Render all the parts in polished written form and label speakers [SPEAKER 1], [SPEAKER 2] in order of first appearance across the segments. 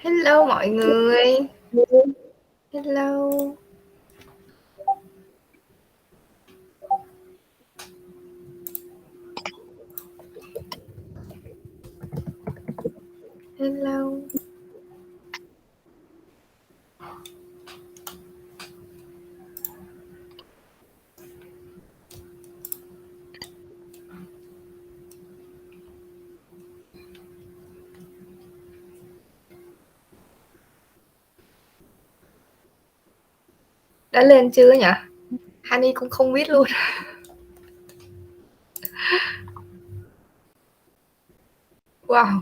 [SPEAKER 1] Hello mọi người. Hello. Hello. Đã lên chưa nhỉ? Hani cũng không biết luôn. Wow.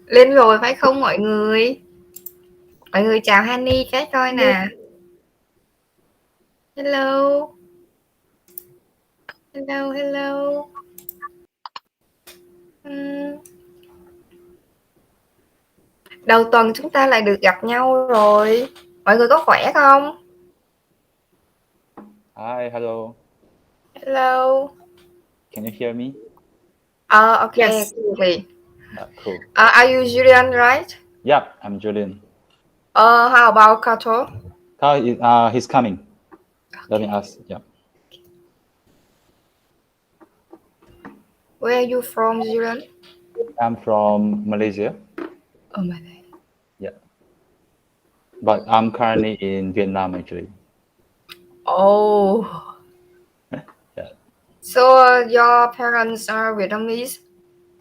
[SPEAKER 1] Lên rồi phải không mọi người? Mọi người chào Hani cái coi nè. Hello. Hello, hello. Đầu tuần chúng ta lại được gặp nhau rồi. Mọi người có khỏe không?
[SPEAKER 2] Hi, hello.
[SPEAKER 1] Hello.
[SPEAKER 2] Can you hear me?
[SPEAKER 1] Okay.
[SPEAKER 3] Yes.
[SPEAKER 2] Cool.
[SPEAKER 1] Are you Julian, right?
[SPEAKER 2] Yep, I'm Julian.
[SPEAKER 1] How about Kato?
[SPEAKER 2] He's coming. Letting us. Yep.
[SPEAKER 1] Where are you from, Julian?
[SPEAKER 2] I'm from Malaysia.
[SPEAKER 1] Oh, Malaysia.
[SPEAKER 2] Yeah. But I'm currently in Vietnam actually.
[SPEAKER 1] Oh.
[SPEAKER 2] Yeah.
[SPEAKER 1] So your parents are Vietnamese?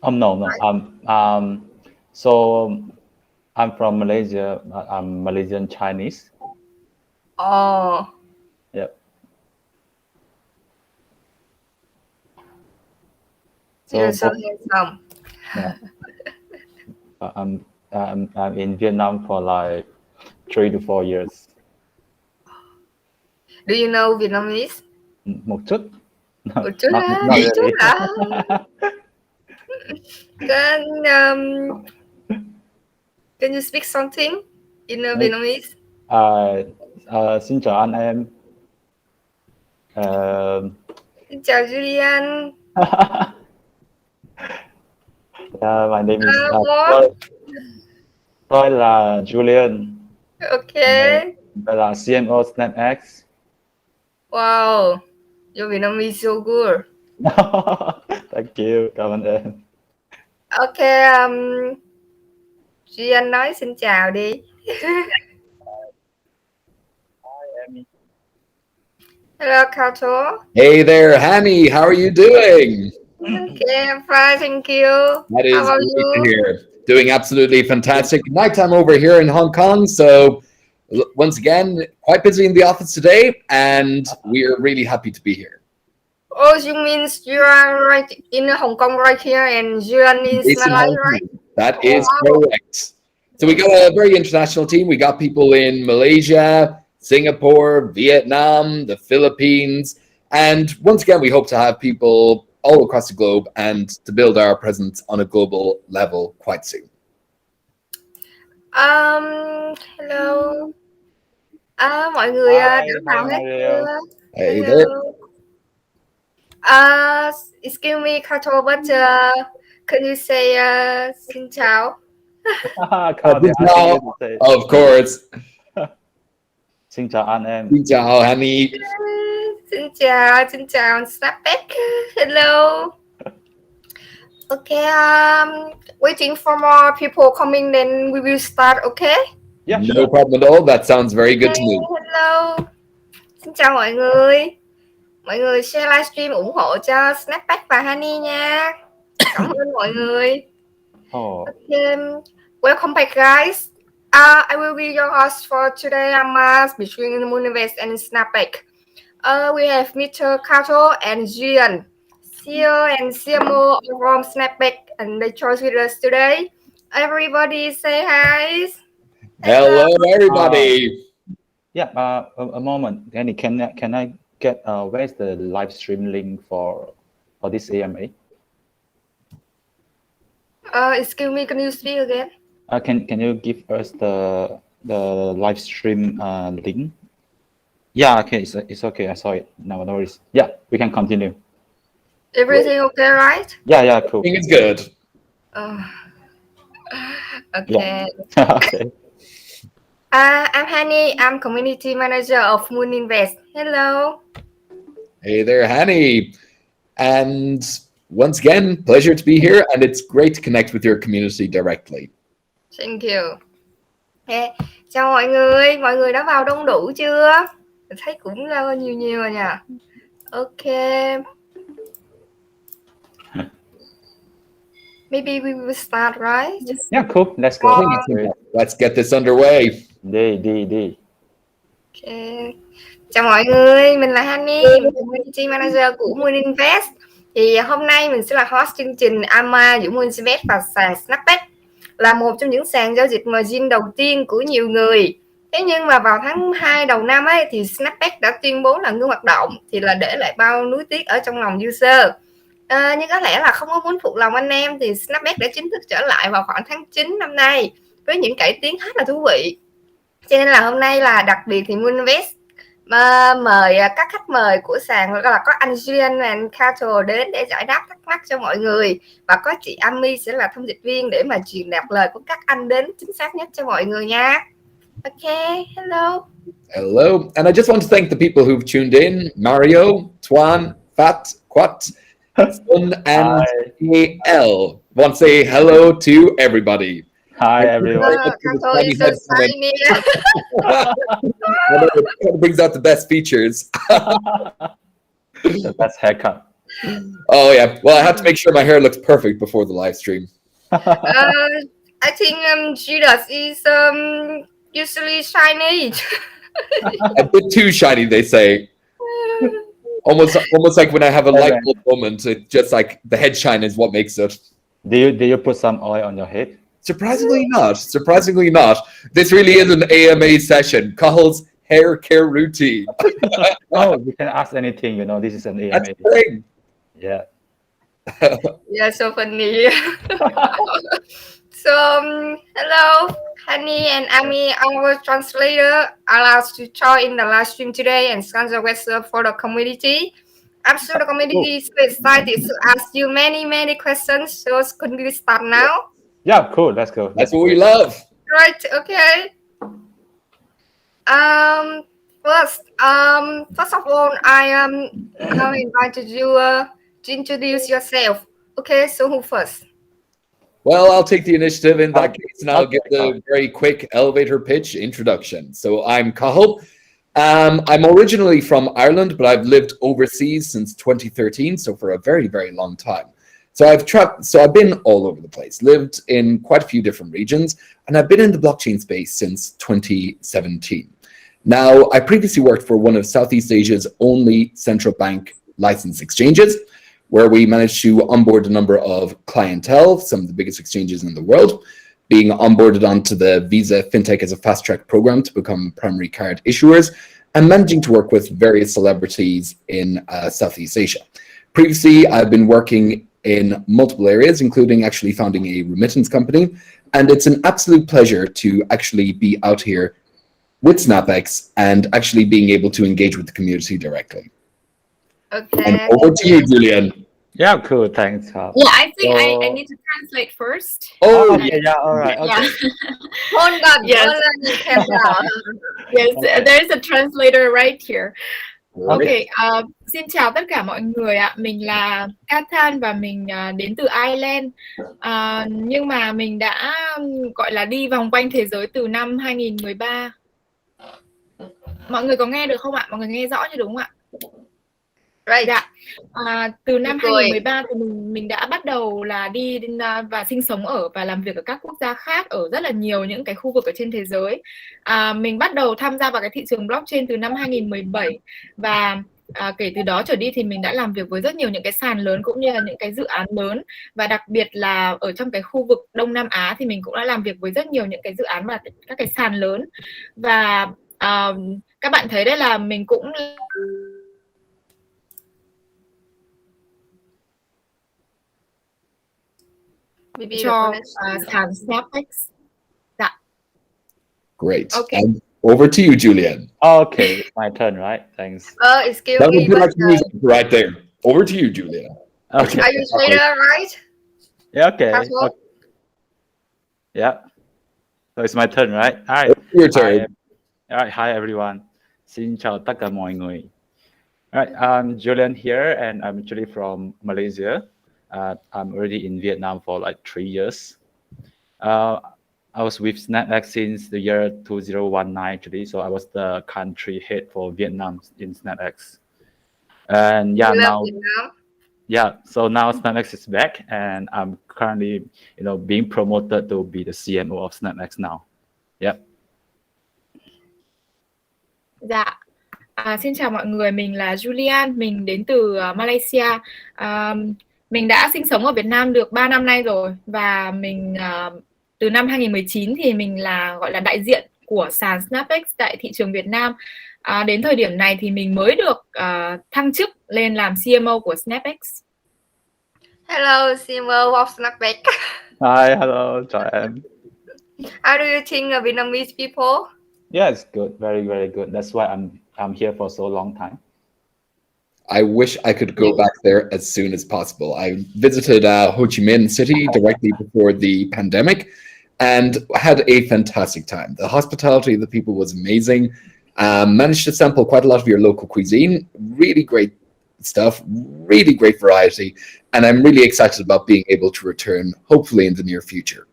[SPEAKER 2] No. Right. So I'm from Malaysia. But I'm Malaysian Chinese.
[SPEAKER 1] Oh.
[SPEAKER 2] Yep.
[SPEAKER 1] You're so handsome.
[SPEAKER 2] Yeah. I'm in Vietnam for like 3 to 4 years.
[SPEAKER 1] Do you know Vietnamese?
[SPEAKER 2] Một chút.
[SPEAKER 1] Một chút hả? Một chút hả? Can you speak something in Vietnamese?
[SPEAKER 2] Xin chào anh em.
[SPEAKER 1] Xin chào Julian.
[SPEAKER 2] My name is tôi là Julian.
[SPEAKER 1] Okay.
[SPEAKER 2] Tôi là CMO SnapEx.
[SPEAKER 1] Wow, your Vietnamese is so good.
[SPEAKER 2] Thank you, cảm ơn em.
[SPEAKER 1] Okay, Julian nói xin chào đi. Hello, Kato.
[SPEAKER 3] Hey there, Hani. How are you doing?
[SPEAKER 1] Okay, I'm fine, thank you.
[SPEAKER 3] That is
[SPEAKER 1] How about
[SPEAKER 3] great
[SPEAKER 1] you?
[SPEAKER 3] to hear. Doing absolutely fantastic. Nighttime over here in Hong Kong. So once again, quite busy in the office today, and we are really happy to be here.
[SPEAKER 1] Oh, you mean you are right in Hong Kong right here, and Jhin is Malaysia, right?
[SPEAKER 3] That is correct. So we got a very international team. We got people in Malaysia, Singapore, Vietnam, the Philippines, and once again, we hope to have people all across the globe and to build our presence on a global level quite soon.
[SPEAKER 1] Hello. Mọi người đã vào hết chưa?
[SPEAKER 3] Hey there.
[SPEAKER 1] Excuse me, Kato, but can you say xin chào?
[SPEAKER 3] Of course.
[SPEAKER 2] Xin chào anh em.
[SPEAKER 3] Xin chào Hani.
[SPEAKER 1] Xin chào SnapEx. Hello. Okay, waiting for more people coming, then we will start, okay?
[SPEAKER 2] Yeah,
[SPEAKER 3] no
[SPEAKER 2] sure.
[SPEAKER 3] problem at all. That sounds very good to me.
[SPEAKER 1] Hello. Xin chào mọi người. Mọi người share livestream ủng hộ cho SnapEx và Hani nha. Cảm ơn mọi người. Okay. Welcome back, guys. I will be your host for today. I'm between Moonvest and SnapEx. We have Mr. Kato and Jhin, CEO and CMO from SnapEx, and they chose with us today. Everybody say hi.
[SPEAKER 3] Hello, everybody.
[SPEAKER 2] A moment. Danny, can I get where's the live stream link for this AMA?
[SPEAKER 1] Excuse me, can you speak again?
[SPEAKER 2] Can you give us the live stream link? Yeah, okay, it's okay. I saw it. No worries. Yeah, we can continue.
[SPEAKER 1] Everything okay, right?
[SPEAKER 2] Yeah, cool.
[SPEAKER 3] I think it's good.
[SPEAKER 1] Okay.
[SPEAKER 2] Okay.
[SPEAKER 1] I'm Hani. I'm community manager of Moon Invest. Hello.
[SPEAKER 3] Hey there, Hani. And once again, pleasure to be here, and it's great to connect with your community directly.
[SPEAKER 1] Thank you. Okay. Chào mọi người đã vào đông đủ chưa? Mình thấy cũng nhiều rồi nha. Okay. Maybe we will start, right?
[SPEAKER 2] Yeah, cool. Let's go.
[SPEAKER 3] Let's get this underway.
[SPEAKER 2] Đi.
[SPEAKER 1] Okay. Chào mọi người, mình là Hani, mình là community manager của Moon Invest. Thì hôm nay mình sẽ là host chương trình AMA giữa Moon Invest và sàn SnapEx, là một trong những sàn giao dịch margin đầu tiên của nhiều người. Thế nhưng mà vào tháng 2 đầu năm ấy thì SnapEx đã tuyên bố là ngưng hoạt động, thì là để lại bao nuối tiếc ở trong lòng user. Nhưng có lẽ là không có muốn phụ lòng anh em, thì SnapEx đã chính thức trở lại vào khoảng tháng 9 năm nay với những cải tiến rất là thú vị. Cho nên là hôm nay là đặc biệt thì Moon Invest mời các khách mời của sàn là có anh Jhin và anh KHİO đến để giải đáp thắc mắc cho mọi người, và có chị Ami sẽ là thông dịch viên để mà truyền đạt lời của các anh đến chính xác nhất cho mọi người nha. Okay, hello.
[SPEAKER 3] Hello, and I just want to thank the people who've tuned in: Mario, Tuan, Fat, Quat, Sun, and AL. Want to say hello to everybody.
[SPEAKER 2] Hi everyone.
[SPEAKER 3] It brings out the best features.
[SPEAKER 2] The best haircut.
[SPEAKER 3] Oh yeah. Well, I have to make sure my hair looks perfect before the live stream.
[SPEAKER 1] I think Judas is usually shiny.
[SPEAKER 3] A bit too shiny, they say. Almost like when I have a light bulb moment. It's just like the head shine is what makes it.
[SPEAKER 2] Do you put some oil on your head?
[SPEAKER 3] Surprisingly not. Surprisingly not. This really is an AMA session. Cahal's hair care routine.
[SPEAKER 2] Oh, you can ask anything. You know, this is an AMA.
[SPEAKER 3] That's the thing.
[SPEAKER 2] Yeah.
[SPEAKER 1] Yeah, so funny. So, hello, Hani and Ami, our translator, allowed to join the live stream today and scan the website for the community. I'm sure the community is excited to ask you many questions. So, could we start now?
[SPEAKER 2] Yeah, cool. Let's go.
[SPEAKER 3] That's what we love.
[SPEAKER 1] Right. Okay. First of all, I now invited you to introduce yourself. Okay. So who first?
[SPEAKER 3] Well, I'll take the initiative in that case, and I'll give the very quick elevator pitch introduction. So I'm Cahal. I'm originally from Ireland, but I've lived overseas since 2013, so for a very long time. So I've been all over the place, lived in quite a few different regions, and I've been in the blockchain space since 2017. Now, I previously worked for one of Southeast Asia's only central bank licensed exchanges, where we managed to onboard a number of clientele, some of the biggest exchanges in the world, being onboarded onto the Visa FinTech as a fast track program to become primary card issuers, and managing to work with various celebrities in Southeast Asia. Previously, I've been working in multiple areas, including actually founding a remittance company. And it's an absolute pleasure to actually be out here with SnapEx and actually being able to engage with the community directly.
[SPEAKER 1] Okay.
[SPEAKER 3] And over to you, Julian.
[SPEAKER 2] Yeah, cool. Thanks.
[SPEAKER 4] Yeah, I think I need to translate first.
[SPEAKER 3] Oh,
[SPEAKER 2] yeah. All right. Okay.
[SPEAKER 1] Hold on.
[SPEAKER 4] Yes.
[SPEAKER 1] Hold on, you can
[SPEAKER 4] Yes, there's a translator right here.
[SPEAKER 3] Okay.
[SPEAKER 4] Xin chào tất cả mọi người ạ. Mình là Kathan và mình đến từ Ireland. Nhưng mà mình đã gọi là đi vòng quanh thế giới từ năm 2013. Mọi người có nghe được không ạ? Mọi người nghe rõ chứ đúng không ạ?
[SPEAKER 1] Right.
[SPEAKER 4] Dạ. Từ năm 2013 thì mình đã bắt đầu là đi và sinh sống ở và làm việc ở các quốc gia khác, ở rất là nhiều những cái khu vực ở trên thế giới. Mình bắt đầu tham gia vào cái thị trường blockchain từ năm 2017 và kể từ đó trở đi thì mình đã làm việc với rất nhiều những cái sàn lớn cũng như là những cái dự án lớn, và đặc biệt là ở trong cái khu vực Đông Nam Á thì mình cũng đã làm việc với rất nhiều những cái dự án và các cái sàn lớn. Và các bạn thấy đấy là mình cũng cho sàn SnapEx. Dạ.
[SPEAKER 3] Great.
[SPEAKER 1] Okay.
[SPEAKER 3] And over to you, Julian.
[SPEAKER 2] Okay, it's my turn, right? Thanks.
[SPEAKER 1] Excuse
[SPEAKER 3] That
[SPEAKER 1] me.
[SPEAKER 3] would be like music right there. Over to you, Julian.
[SPEAKER 2] Okay.
[SPEAKER 1] Are you trader, right?
[SPEAKER 2] Yeah, okay. Yeah. So it's my turn, right? All right.
[SPEAKER 3] Your turn.
[SPEAKER 2] All right. Hi everyone. Xin chào tất cả mọi người. All right. I'm Julian here, and I'm actually from Malaysia. I'm already in Vietnam for like 3 years. I was with SnapEx since the year 2019 actually. So I was the country head for Vietnam in SnapEx. And yeah, now. Yeah, so now SnapEx is back, and I'm currently, being promoted to be the CMO of SnapEx now. Yep.
[SPEAKER 4] Dạ. Xin chào mọi người, mình là Julian, mình đến từ Malaysia. Mình đã sinh sống ở Việt Nam được 3 năm nay rồi, và mình từ năm 2019 thì mình là gọi là đại diện của sàn SnapEx tại thị trường Việt Nam. Đến thời điểm này thì mình mới được thăng chức lên làm CMO của SnapEx.
[SPEAKER 1] Hello, CMO of SnapEx.
[SPEAKER 2] Hi, hello, TRÄN.
[SPEAKER 1] How do you think of Vietnamese people?
[SPEAKER 2] Yeah, it's good, very, very good. That's why I'm here for so long time.
[SPEAKER 3] I wish I could go back there as soon as possible. I visited Ho Chi Minh City directly before the pandemic and had a fantastic time. The hospitality of the people was amazing. Managed to sample quite a lot of your local cuisine. Really great stuff, really great variety. And I'm really excited about being able to return, hopefully in the near future.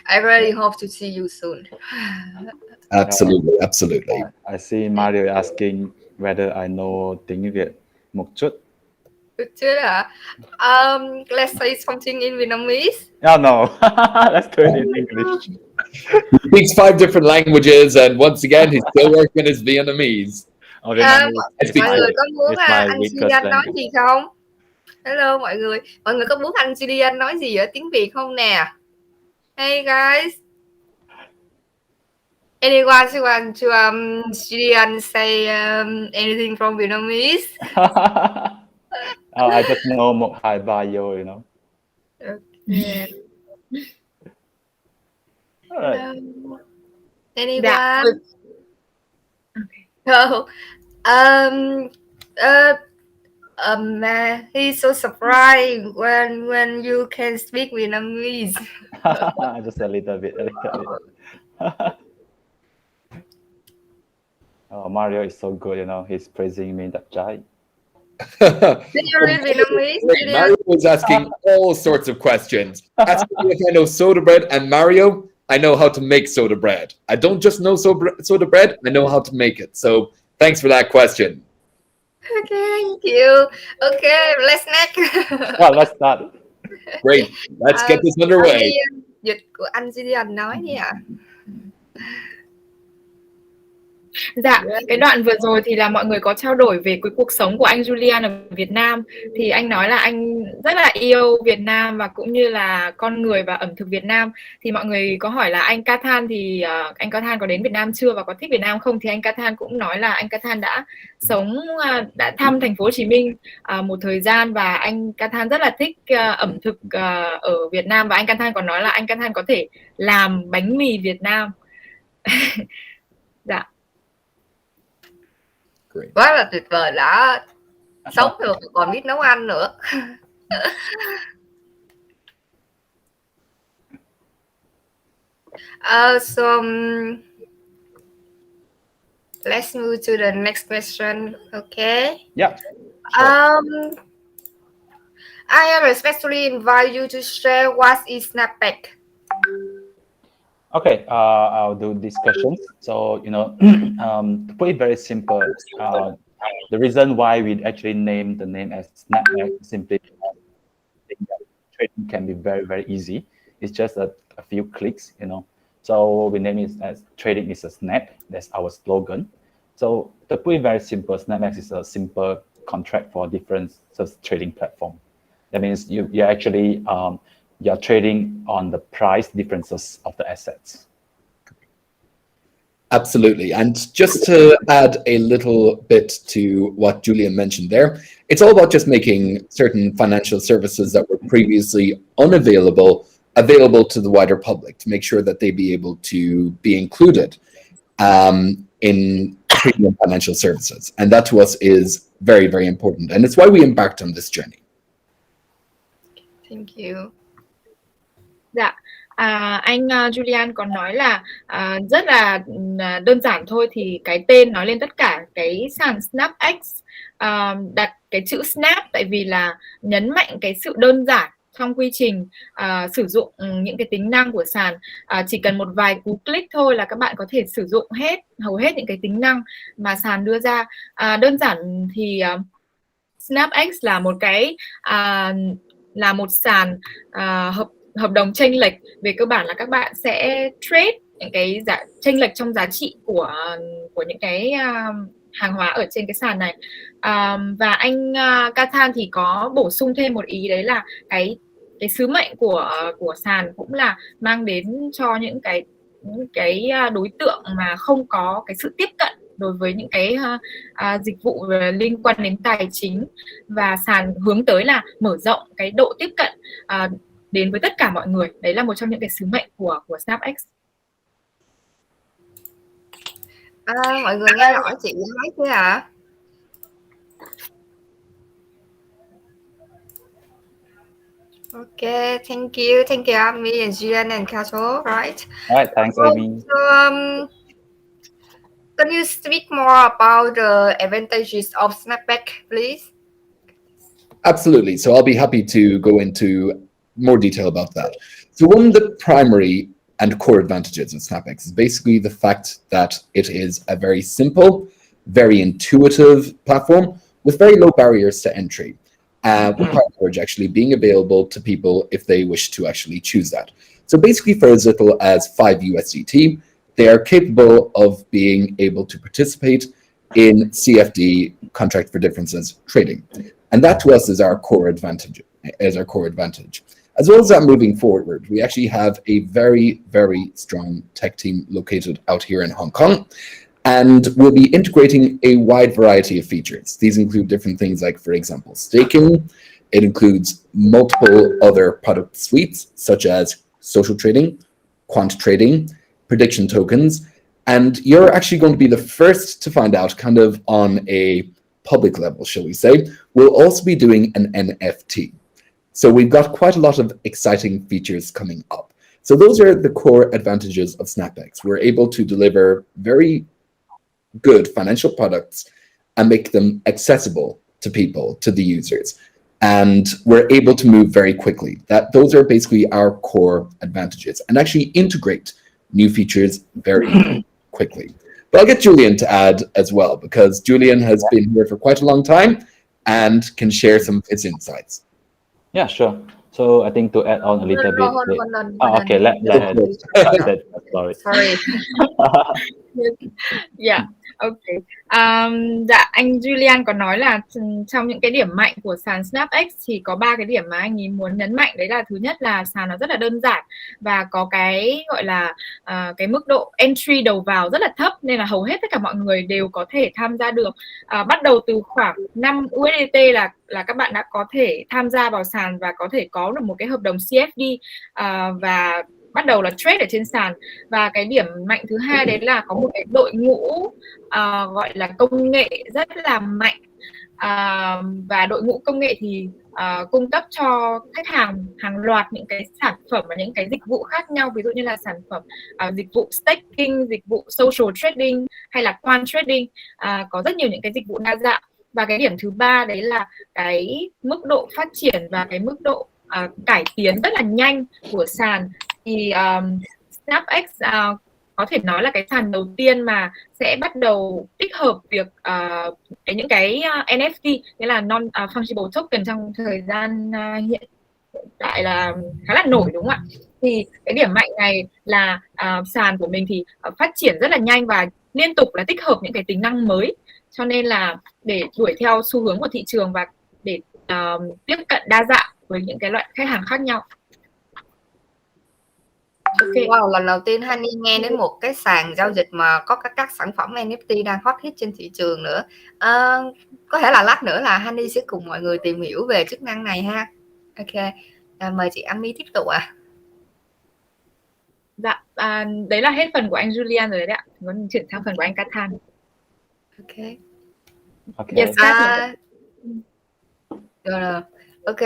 [SPEAKER 1] I really hope to see you soon.
[SPEAKER 3] Absolutely, absolutely.
[SPEAKER 2] I see Mario asking whether I know tiếng Việt một chút.
[SPEAKER 1] Let's say something in Vietnamese.
[SPEAKER 2] Oh no, let's do it in English.
[SPEAKER 3] He speaks 5 different languages, and once again, he's still working his Vietnamese.
[SPEAKER 1] Mọi người có muốn anh Jhin nói gì không? Hello mọi người có muốn anh Jhin nói gì ở tiếng Việt không nè? Hey guys, anyone want to Jhin say anything from Vietnamese?
[SPEAKER 2] I just know một hai ba vô,
[SPEAKER 1] Okay.
[SPEAKER 2] All right.
[SPEAKER 1] Anyone? He's so surprised when you can speak Vietnamese.
[SPEAKER 2] Just a little bit. Oh, Mario is so good, he's praising me that Jai.
[SPEAKER 1] Did you read Vietnamese?
[SPEAKER 3] Mario was asking all sorts of questions. Asking me if I know soda bread, and Mario, I know how to make soda bread. I don't just know soda bread, I know how to make it. So thanks for that question.
[SPEAKER 1] Okay, thank you. Okay, let's next.
[SPEAKER 2] Well, let's start.
[SPEAKER 3] Great, let's get this underway.
[SPEAKER 1] Dịch của anh Jhin nói đi ạ.
[SPEAKER 4] Dạ, cái đoạn vừa rồi thì là mọi người có trao đổi về cái cuộc sống của anh Julian ở Việt Nam. Thì anh nói là anh rất là yêu Việt Nam và cũng như là con người và ẩm thực Việt Nam. Thì mọi người có hỏi là anh Kathan thì anh Kathan có đến Việt Nam chưa và có thích Việt Nam không? Thì anh Kathan cũng nói là anh Kathan đã thăm thành phố Hồ Chí Minh một thời gian và anh Kathan rất là thích ẩm thực ở Việt Nam, và anh Kathan còn nói là anh Kathan có thể làm bánh mì Việt Nam. Dạ.
[SPEAKER 1] Quá là tuyệt vời, đã sống được còn biết nấu ăn nữa. So let's move to the next question. Okay.
[SPEAKER 2] Yeah.
[SPEAKER 1] Sure. I respectfully invite you to share what is SnapEx.
[SPEAKER 2] Okay, I'll do these questions. So, to put it very simple, the reason why we actually named the name as SnapEx simply trading can be very, very easy. It's just a few clicks, So we name it as trading is a snap. That's our slogan. So to put it very simple, SnapEx is a simple contract for different trading platform. That means you actually you're trading on the price differences of the assets.
[SPEAKER 3] Absolutely. And just to add a little bit to what Julian mentioned there, it's all about just making certain financial services that were previously unavailable available to the wider public, to make sure that they be able to be included in premium financial services. And that to us is very, very important. And it's why we embarked on this journey.
[SPEAKER 1] Thank you.
[SPEAKER 4] Dạ, Anh Julian còn nói là rất là đơn giản thôi, thì cái tên nói lên tất cả. Cái sàn SnapEx đặt cái chữ Snap tại vì là nhấn mạnh cái sự đơn giản trong quy trình sử dụng những cái tính năng của sàn. Chỉ cần một vài cú click thôi là các bạn có thể sử dụng hầu hết những cái tính năng mà sàn đưa ra. Đơn giản thì SnapEx là một sàn hợp đồng chênh lệch. Về cơ bản là các bạn sẽ trade những cái chênh lệch trong giá trị của những cái hàng hóa ở trên cái sàn này. Và anh Kathan thì có bổ sung thêm một ý, đấy là cái sứ mệnh của sàn cũng là mang đến cho những cái đối tượng mà không có cái sự tiếp cận đối với những cái dịch vụ liên quan đến tài chính, và sàn hướng tới là mở rộng cái độ tiếp cận đến với tất cả mọi người. Đấy là một trong những cái sứ mệnh của SnapEx.
[SPEAKER 1] Mọi người nghe rõ chị nói chưa ạ? Okay, thank you, Ami and Jhin and KHİO, right?
[SPEAKER 2] All right, thanks, Amy.
[SPEAKER 1] So, can you speak more about the advantages of SnapEx, please?
[SPEAKER 3] Absolutely. So I'll be happy to go into more detail about that. So one of the primary and core advantages of SnapEx is basically the fact that it is a very simple, very intuitive platform with very low barriers to entry. With PriceWorks actually being available to people if they wish to actually choose that. So basically for as little as 5 USDT, they are capable of being able to participate in CFD, contract for differences trading. And that to us is our core advantage. As well as that, moving forward, we actually have a very, very strong tech team located out here in Hong Kong. And we'll be integrating a wide variety of features. These include different things like, for example, staking. It includes multiple other product suites, such as social trading, quant trading, prediction tokens. And you're actually going to be the first to find out, kind of on a public level, shall we say. We'll also be doing an NFT. So we've got quite a lot of exciting features coming up. So those are the core advantages of SnapEx. We're able to deliver very good financial products and make them accessible to people, to the users. And we're able to move very quickly. Those are basically our core advantages, and actually integrate new features very quickly. But I'll get Julian to add as well, because Julian has been here for quite a long time and can share some of his insights.
[SPEAKER 2] Yeah, sure. So I think to add on a little bit.
[SPEAKER 1] Hold on.
[SPEAKER 2] Okay, let sorry.
[SPEAKER 4] Yeah, okay. Anh Julian có nói là trong những cái điểm mạnh của sàn SnapEx thì có 3 cái điểm mà anh ấy muốn nhấn mạnh. Đấy là thứ nhất là sàn nó rất là đơn giản và có cái gọi là cái mức độ entry đầu vào rất là thấp, nên là hầu hết tất cả mọi người đều có thể tham gia được. Bắt đầu từ khoảng 5 USDT là các bạn đã có thể tham gia vào sàn và có thể có được một cái hợp đồng CFD và bắt đầu là trade ở trên sàn. Và cái điểm mạnh thứ hai đấy là có một cái đội ngũ gọi là công nghệ rất là mạnh, và đội ngũ công nghệ thì cung cấp cho khách hàng hàng loạt những cái sản phẩm và những cái dịch vụ khác nhau, ví dụ như là sản phẩm dịch vụ staking, dịch vụ social trading hay là quant trading, có rất nhiều những cái dịch vụ đa dạng. Và cái điểm thứ ba đấy là cái mức độ phát triển và cái mức độ cải tiến rất là nhanh của sàn. Thì SnapEx có thể nói là cái sàn đầu tiên mà sẽ bắt đầu tích hợp việc những cái NFT, nghĩa là non-fungible token, trong thời gian hiện tại là khá là nổi, đúng không ạ? Thì cái điểm mạnh này là sàn của mình thì phát triển rất là nhanh và liên tục là tích hợp những cái tính năng mới, cho nên là để đuổi theo xu hướng của thị trường và để tiếp cận đa dạng với những cái loại khách hàng khác nhau.
[SPEAKER 1] Okay. Wow, lần đầu tiên Honey nghe đến một cái sàn giao dịch mà có các sản phẩm NFT đang hot hit trên thị trường nữa. Có thể là lát nữa là Honey sẽ cùng mọi người tìm hiểu về chức năng này ha. Ok, mời chị Ami tiếp tục ạ.
[SPEAKER 4] Dạ, đấy là hết phần của anh Julian rồi đấy ạ. Muốn chuyển sang phần của anh Kathan.
[SPEAKER 1] Ok.
[SPEAKER 4] Yes,
[SPEAKER 1] rồi. Ok.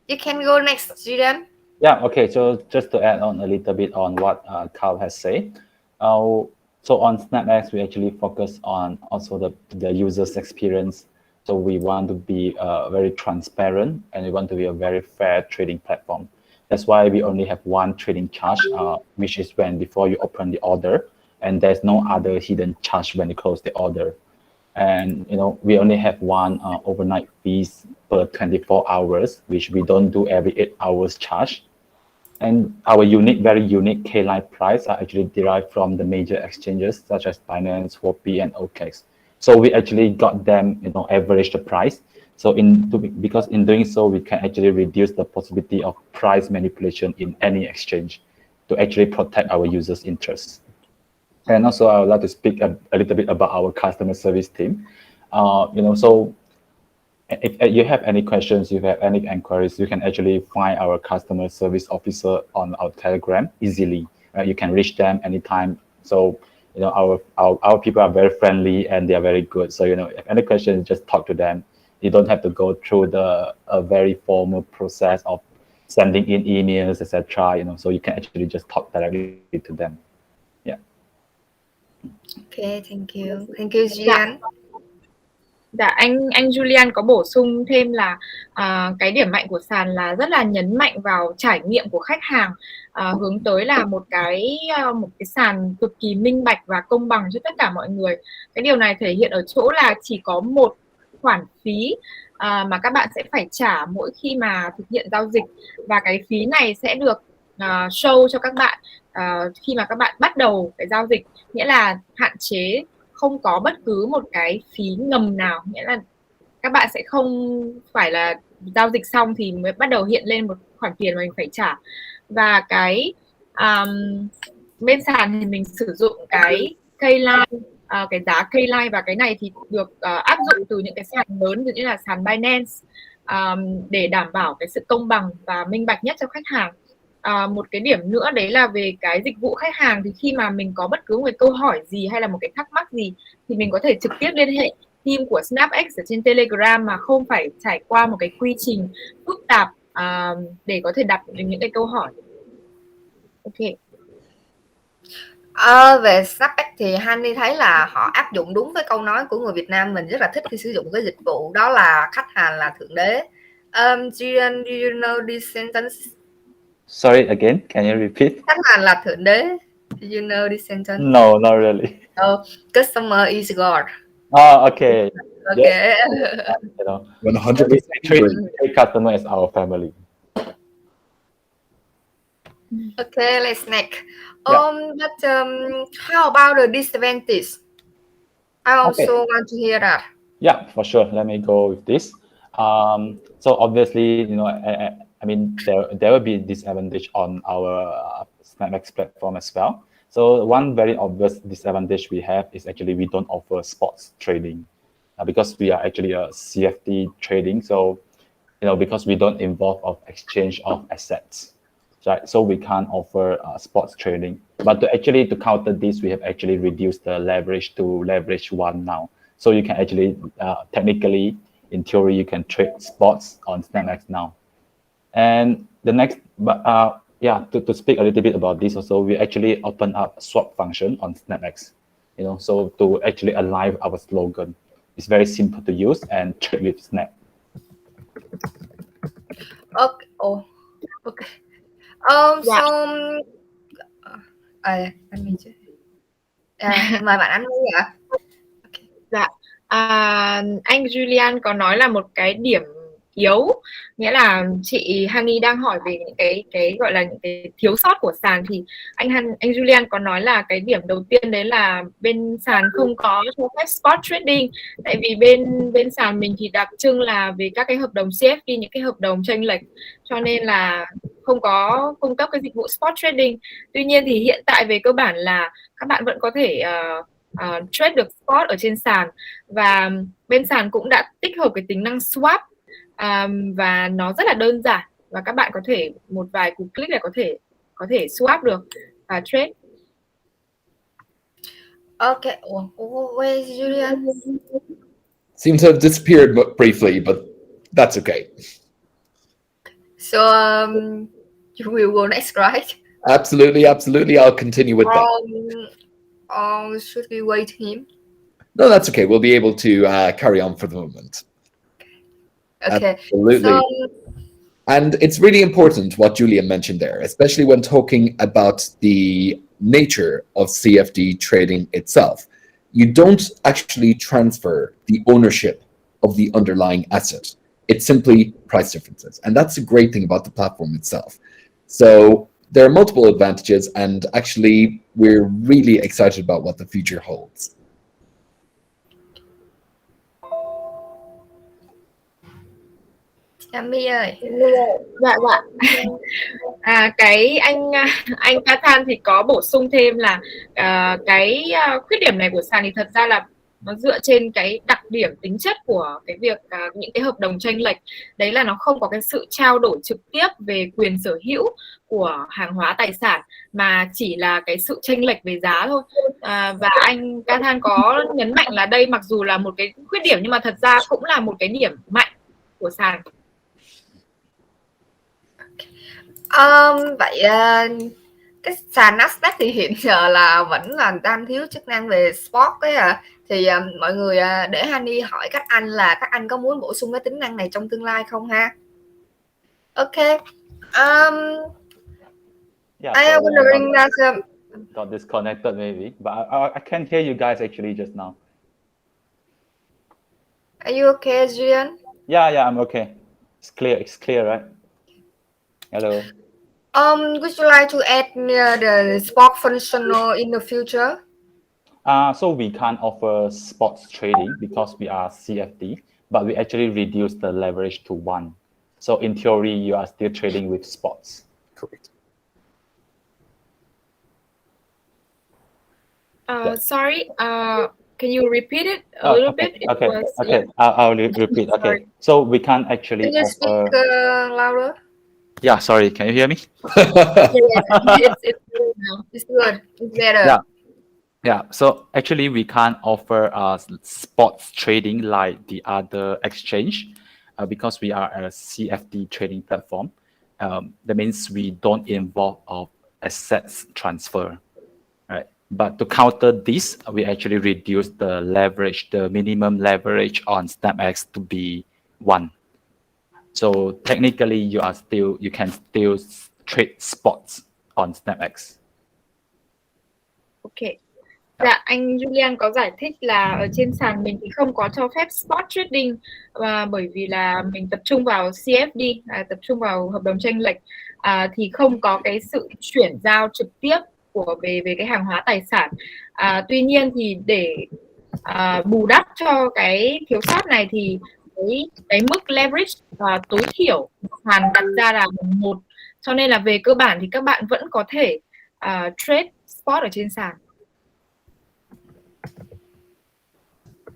[SPEAKER 1] You can go next, Jhin.
[SPEAKER 2] Yeah, okay, so just to add on a little bit on what Carl has said. So on SnapEx, we actually focus on also the user's experience. So we want to be very transparent, and we want to be a very fair trading platform. That's why we only have one trading charge, which is when before you open the order, and there's no other hidden charge when you close the order. And we only have one overnight fees per 24 hours, which we don't do every 8 hours charge. And our very unique K-line price are actually derived from the major exchanges such as Binance, Huobi, and OKX. So we actually got them, average the price. So because in doing so, we can actually reduce the possibility of price manipulation in any exchange to actually protect our users' interests. And also, I would like to speak a little bit about our customer service team. So if you have any questions, you have any inquiries, you can actually find our customer service officer on our Telegram easily. You can reach them anytime. So our people are very friendly and they are very good. So if any questions, just talk to them. You don't have to go through a very formal process of sending in emails, etc. So you can actually just talk directly to them. Yeah.
[SPEAKER 1] Okay, thank you Jhin.
[SPEAKER 4] Dạ, anh Julian có bổ sung thêm là cái điểm mạnh của sàn là rất là nhấn mạnh vào trải nghiệm của khách hàng, hướng tới là một cái sàn cực kỳ minh bạch và công bằng cho tất cả mọi người. Cái điều này thể hiện ở chỗ là chỉ có một khoản phí mà các bạn sẽ phải trả mỗi khi mà thực hiện giao dịch, và cái phí này sẽ được show cho các bạn khi mà các bạn bắt đầu cái giao dịch, nghĩa là hạn chế không có bất cứ một cái phí ngầm nào, nghĩa là các bạn sẽ không phải là giao dịch xong thì mới bắt đầu hiện lên một khoản tiền mà mình phải trả. Và cái bên sàn thì mình sử dụng cái K-line, cái giá K-line, và cái này thì được áp dụng từ những cái sàn lớn như là sàn Binance để đảm bảo cái sự công bằng và minh bạch nhất cho khách hàng. Một cái điểm nữa đấy là về cái dịch vụ khách hàng, thì khi mà mình có bất cứ một cái câu hỏi gì hay là một cái thắc mắc gì thì mình có thể trực tiếp liên hệ team của SnapEx ở trên Telegram mà không phải trải qua một cái quy trình phức tạp để có thể đặt những cái câu hỏi. Ok.
[SPEAKER 1] Về SnapEx thì Honey thấy là họ áp dụng đúng với câu nói của người Việt Nam mình rất là thích khi sử dụng cái dịch vụ, đó là khách hàng là thượng đế. Jhin, do you know this sentence?
[SPEAKER 2] Sorry, again, can you repeat?
[SPEAKER 1] Khách hàng là thượng đế. Do you know this sentence?
[SPEAKER 2] No, not really.
[SPEAKER 1] Customer is God.
[SPEAKER 2] Oh, okay.
[SPEAKER 1] Okay.
[SPEAKER 2] Yeah.
[SPEAKER 3] 100%
[SPEAKER 2] treat customer as our family.
[SPEAKER 1] Okay, let's next. But how about the disadvantage? I also want to hear that.
[SPEAKER 2] Yeah, for sure. Let me go with this. So obviously, I mean, there will be disadvantage on our SnapEx platform as well. So one very obvious disadvantage we have is actually we don't offer sports trading because we are actually a CFD trading. So, because we don't involve of exchange of assets, right? So we can't offer sports trading. But to counter this, we have actually reduced the leverage to leverage 1 now. So you can actually, technically, in theory, you can trade sports on SnapEx now. And the next, to speak a little bit about this also, we actually open up swap function on SnapEx, so to actually align our slogan. It's very simple to use and trade with Snap.
[SPEAKER 1] Okay. Okay. Mời bạn Anh Huy ạ.
[SPEAKER 4] Dạ. Anh Julian có nói là một cái điểm yếu, nghĩa là chị Honey đang hỏi về những cái gọi là những cái thiếu sót của sàn, thì anh Julian có nói là cái điểm đầu tiên đấy là bên sàn không có cho phép spot trading, tại vì bên sàn mình thì đặc trưng là về các cái hợp đồng CFD, những cái hợp đồng chênh lệch, cho nên là không có cung cấp cái dịch vụ spot trading. Tuy nhiên thì hiện tại về cơ bản là các bạn vẫn có thể trade được spot ở trên sàn, và bên sàn cũng đã tích hợp cái tính năng swap, và nó rất là đơn giản, và các bạn có thể một vài cú click là có thể swap được và trade.
[SPEAKER 1] Okay. Where is Julian?
[SPEAKER 3] Seems to have disappeared briefly, but that's okay.
[SPEAKER 1] So You will go next, right?
[SPEAKER 3] Absolutely, absolutely. I'll continue with that.
[SPEAKER 1] Or should we wait him?
[SPEAKER 3] No, that's okay. We'll be able to carry on for the moment.
[SPEAKER 1] Okay.
[SPEAKER 3] Absolutely. And it's really important what Julia mentioned there, especially when talking about the nature of CFD trading itself. You don't actually transfer the ownership of the underlying asset. It's simply price differences. And that's a great thing about the platform itself. So there are multiple advantages, and actually we're really excited about what the future holds.
[SPEAKER 1] Ami ơi.
[SPEAKER 4] Dạ. Cái anh Kathan thì có bổ sung thêm là cái khuyết điểm này của sàn thì thật ra là nó dựa trên cái đặc điểm tính chất của cái việc những cái hợp đồng chênh lệch, đấy là nó không có cái sự trao đổi trực tiếp về quyền sở hữu của hàng hóa tài sản, mà chỉ là cái sự chênh lệch về giá thôi. Và anh Kathan có nhấn mạnh là đây mặc dù là một cái khuyết điểm nhưng mà thật ra cũng là một cái điểm mạnh của sàn.
[SPEAKER 1] Vậy cái sàn Nasdaq thì hiện giờ là vẫn là đang thiếu chức năng về spot ấy thì mọi người để Hani hỏi các anh là các anh có muốn bổ sung cái tính năng này trong tương lai không ha? Okay. I am wondering that
[SPEAKER 2] got disconnected maybe, but I can't hear you guys actually just now.
[SPEAKER 1] Are you okay, Jhin?
[SPEAKER 2] Yeah, I'm okay. It's clear, right? Hello.
[SPEAKER 1] Would you like to add the spot functional in the future?
[SPEAKER 2] So we can't offer spots trading because we are CFD, but we actually reduce the leverage to 1. So in theory, you are still trading with spots.
[SPEAKER 3] Correct.
[SPEAKER 4] Sorry, can you repeat it a little bit?
[SPEAKER 2] Okay. I'll repeat. Okay.
[SPEAKER 4] Sorry.
[SPEAKER 2] So we can't actually
[SPEAKER 1] Can you
[SPEAKER 2] offer...
[SPEAKER 1] speak louder?
[SPEAKER 2] Yeah, sorry. Can you hear me?
[SPEAKER 1] It's good. It's better.
[SPEAKER 2] Yeah. So actually, we can't offer spots trading like the other exchange because we are a CFD trading platform. That means we don't involve of assets transfer, right? But to counter this, we actually reduce the leverage, the minimum leverage on SnapEx to be 1. So technically, you can still trade spots on SnapEx.
[SPEAKER 4] Okay. Dạ, anh Julian có giải thích là ở trên sàn mình thì không có cho phép spot trading bởi vì là mình tập trung vào CFD, tập trung vào hợp đồng chênh lệch thì không có cái sự chuyển giao trực tiếp về cái hàng hóa tài sản. Tuy nhiên thì để bù đắp cho cái thiếu sót này thì cái mức leverage tối thiểu sàn đặt ra là 1, cho nên là về cơ bản thì các bạn vẫn có thể trade spot ở trên sàn.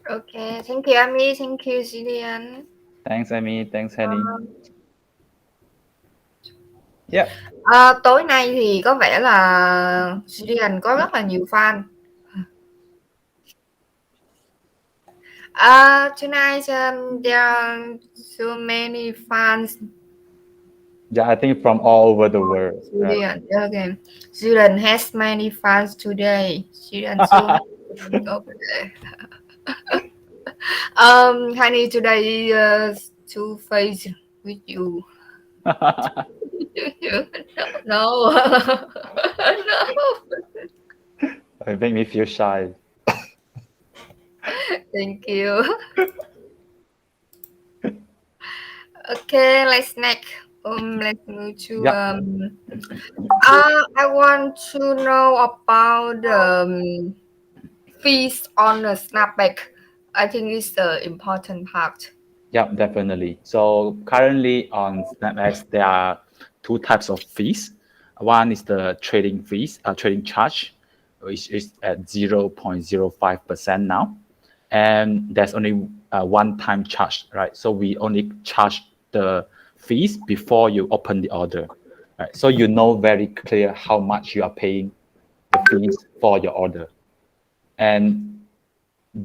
[SPEAKER 1] Okay, thank you, Ami. Thank you, Jillian.
[SPEAKER 2] Thanks, Ami. Thanks, Henny. Yeah.
[SPEAKER 1] Tối nay thì có vẻ là Jillian có rất là nhiều fan. Tonight there are so many fans.
[SPEAKER 2] Yeah, I think from all over the world.
[SPEAKER 1] Jillian, okay. Jillian has many fans today. Jillian so over there. Honey, today to face with you. No.
[SPEAKER 2] It made me feel shy.
[SPEAKER 1] Thank you. Okay, let's next. Let's move to. I want to know about the fees on the SnapEx. I think it's the important part. Yeah,
[SPEAKER 2] definitely. So currently on SnapEx, there are 2 types of fees. One is the trading fees, trading charge, which is at 0.05% now. And there's only a one-time charge, right? So we only charge the fees before you open the order, right? So you know very clear how much you are paying the fees for your order. And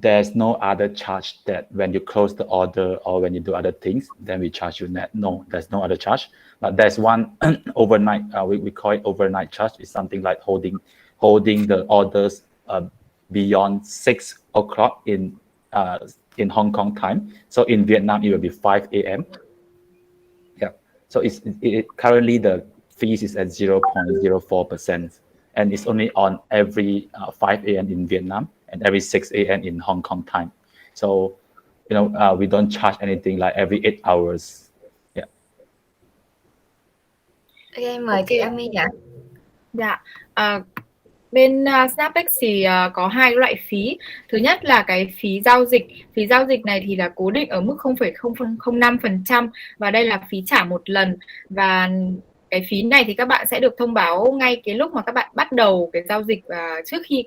[SPEAKER 2] there's no other charge that when you close the order or when you do other things, then we charge you net. No, there's no other charge. But there's one overnight, we call it overnight charge. It's something like holding the orders beyond 6 o'clock in Hong Kong time. So in Vietnam, it will be 5 a.m. Yeah. So currently the fees is at 0.04%, and it's only on every 5 a.m. in Vietnam and every 6 a.m. in Hong Kong time. So, we don't charge anything like every 8 hours. Yeah.
[SPEAKER 1] Okay, mời chị Ami ạ.
[SPEAKER 4] Dạ. Bên SnapEx thì có hai loại phí. Thứ nhất là cái phí giao dịch. Phí giao dịch này thì là cố định ở mức 0,005%, và đây là phí trả một lần. Và cái phí này thì các bạn sẽ được thông báo ngay cái lúc mà các bạn bắt đầu cái giao dịch, và trước khi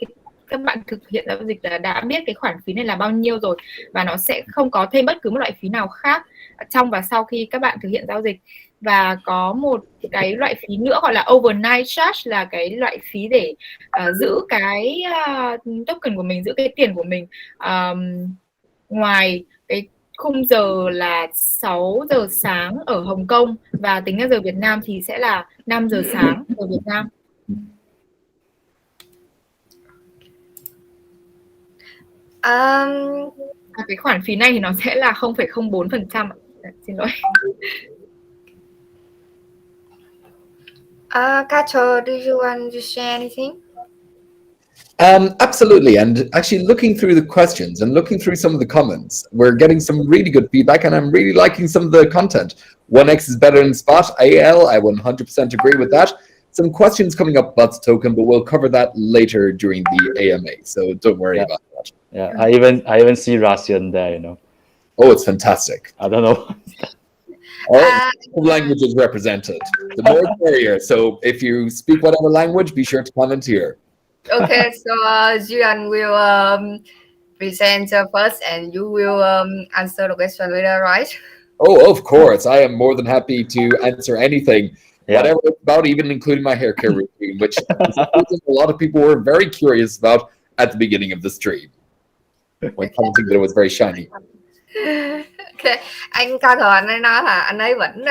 [SPEAKER 4] các bạn thực hiện giao dịch là đã biết cái khoản phí này là bao nhiêu rồi, và nó sẽ không có thêm bất cứ một loại phí nào khác trong và sau khi các bạn thực hiện giao dịch. Và có một cái loại phí nữa gọi là overnight charge, là cái loại phí để giữ cái token của mình, giữ cái tiền của mình ngoài cái khung giờ là 6 giờ sáng ở Hồng Kông, và tính ra giờ Việt Nam thì sẽ là 5 giờ sáng ở Việt Nam. Cái khoản phí này thì nó sẽ là 0,04%. Xin lỗi.
[SPEAKER 1] Kato, do you want to share anything?
[SPEAKER 3] Absolutely. And actually looking through the questions and looking through some of the comments, we're getting some really good feedback, and I'm really liking some of the content. 1x is better than spot. AL, I 100% agree with that. Some questions coming up about the token, but we'll cover that later during the AMA, so don't worry about that.
[SPEAKER 2] Yeah, I even see Russian there,
[SPEAKER 3] Oh, it's fantastic.
[SPEAKER 2] I don't know.
[SPEAKER 3] All languages represented. The more merrier. So if you speak whatever language, be sure to comment here.
[SPEAKER 1] Okay, so Jhin will present first, and you will answer the question later, right?
[SPEAKER 3] Oh, of course. I am more than happy to answer anything, whatever it's about, even including my hair care routine, which a lot of people were very curious about at the beginning of the stream when commenting that it was very shiny.
[SPEAKER 1] Okay. Anh Cao Thờ anh ấy nói là anh ấy vẫn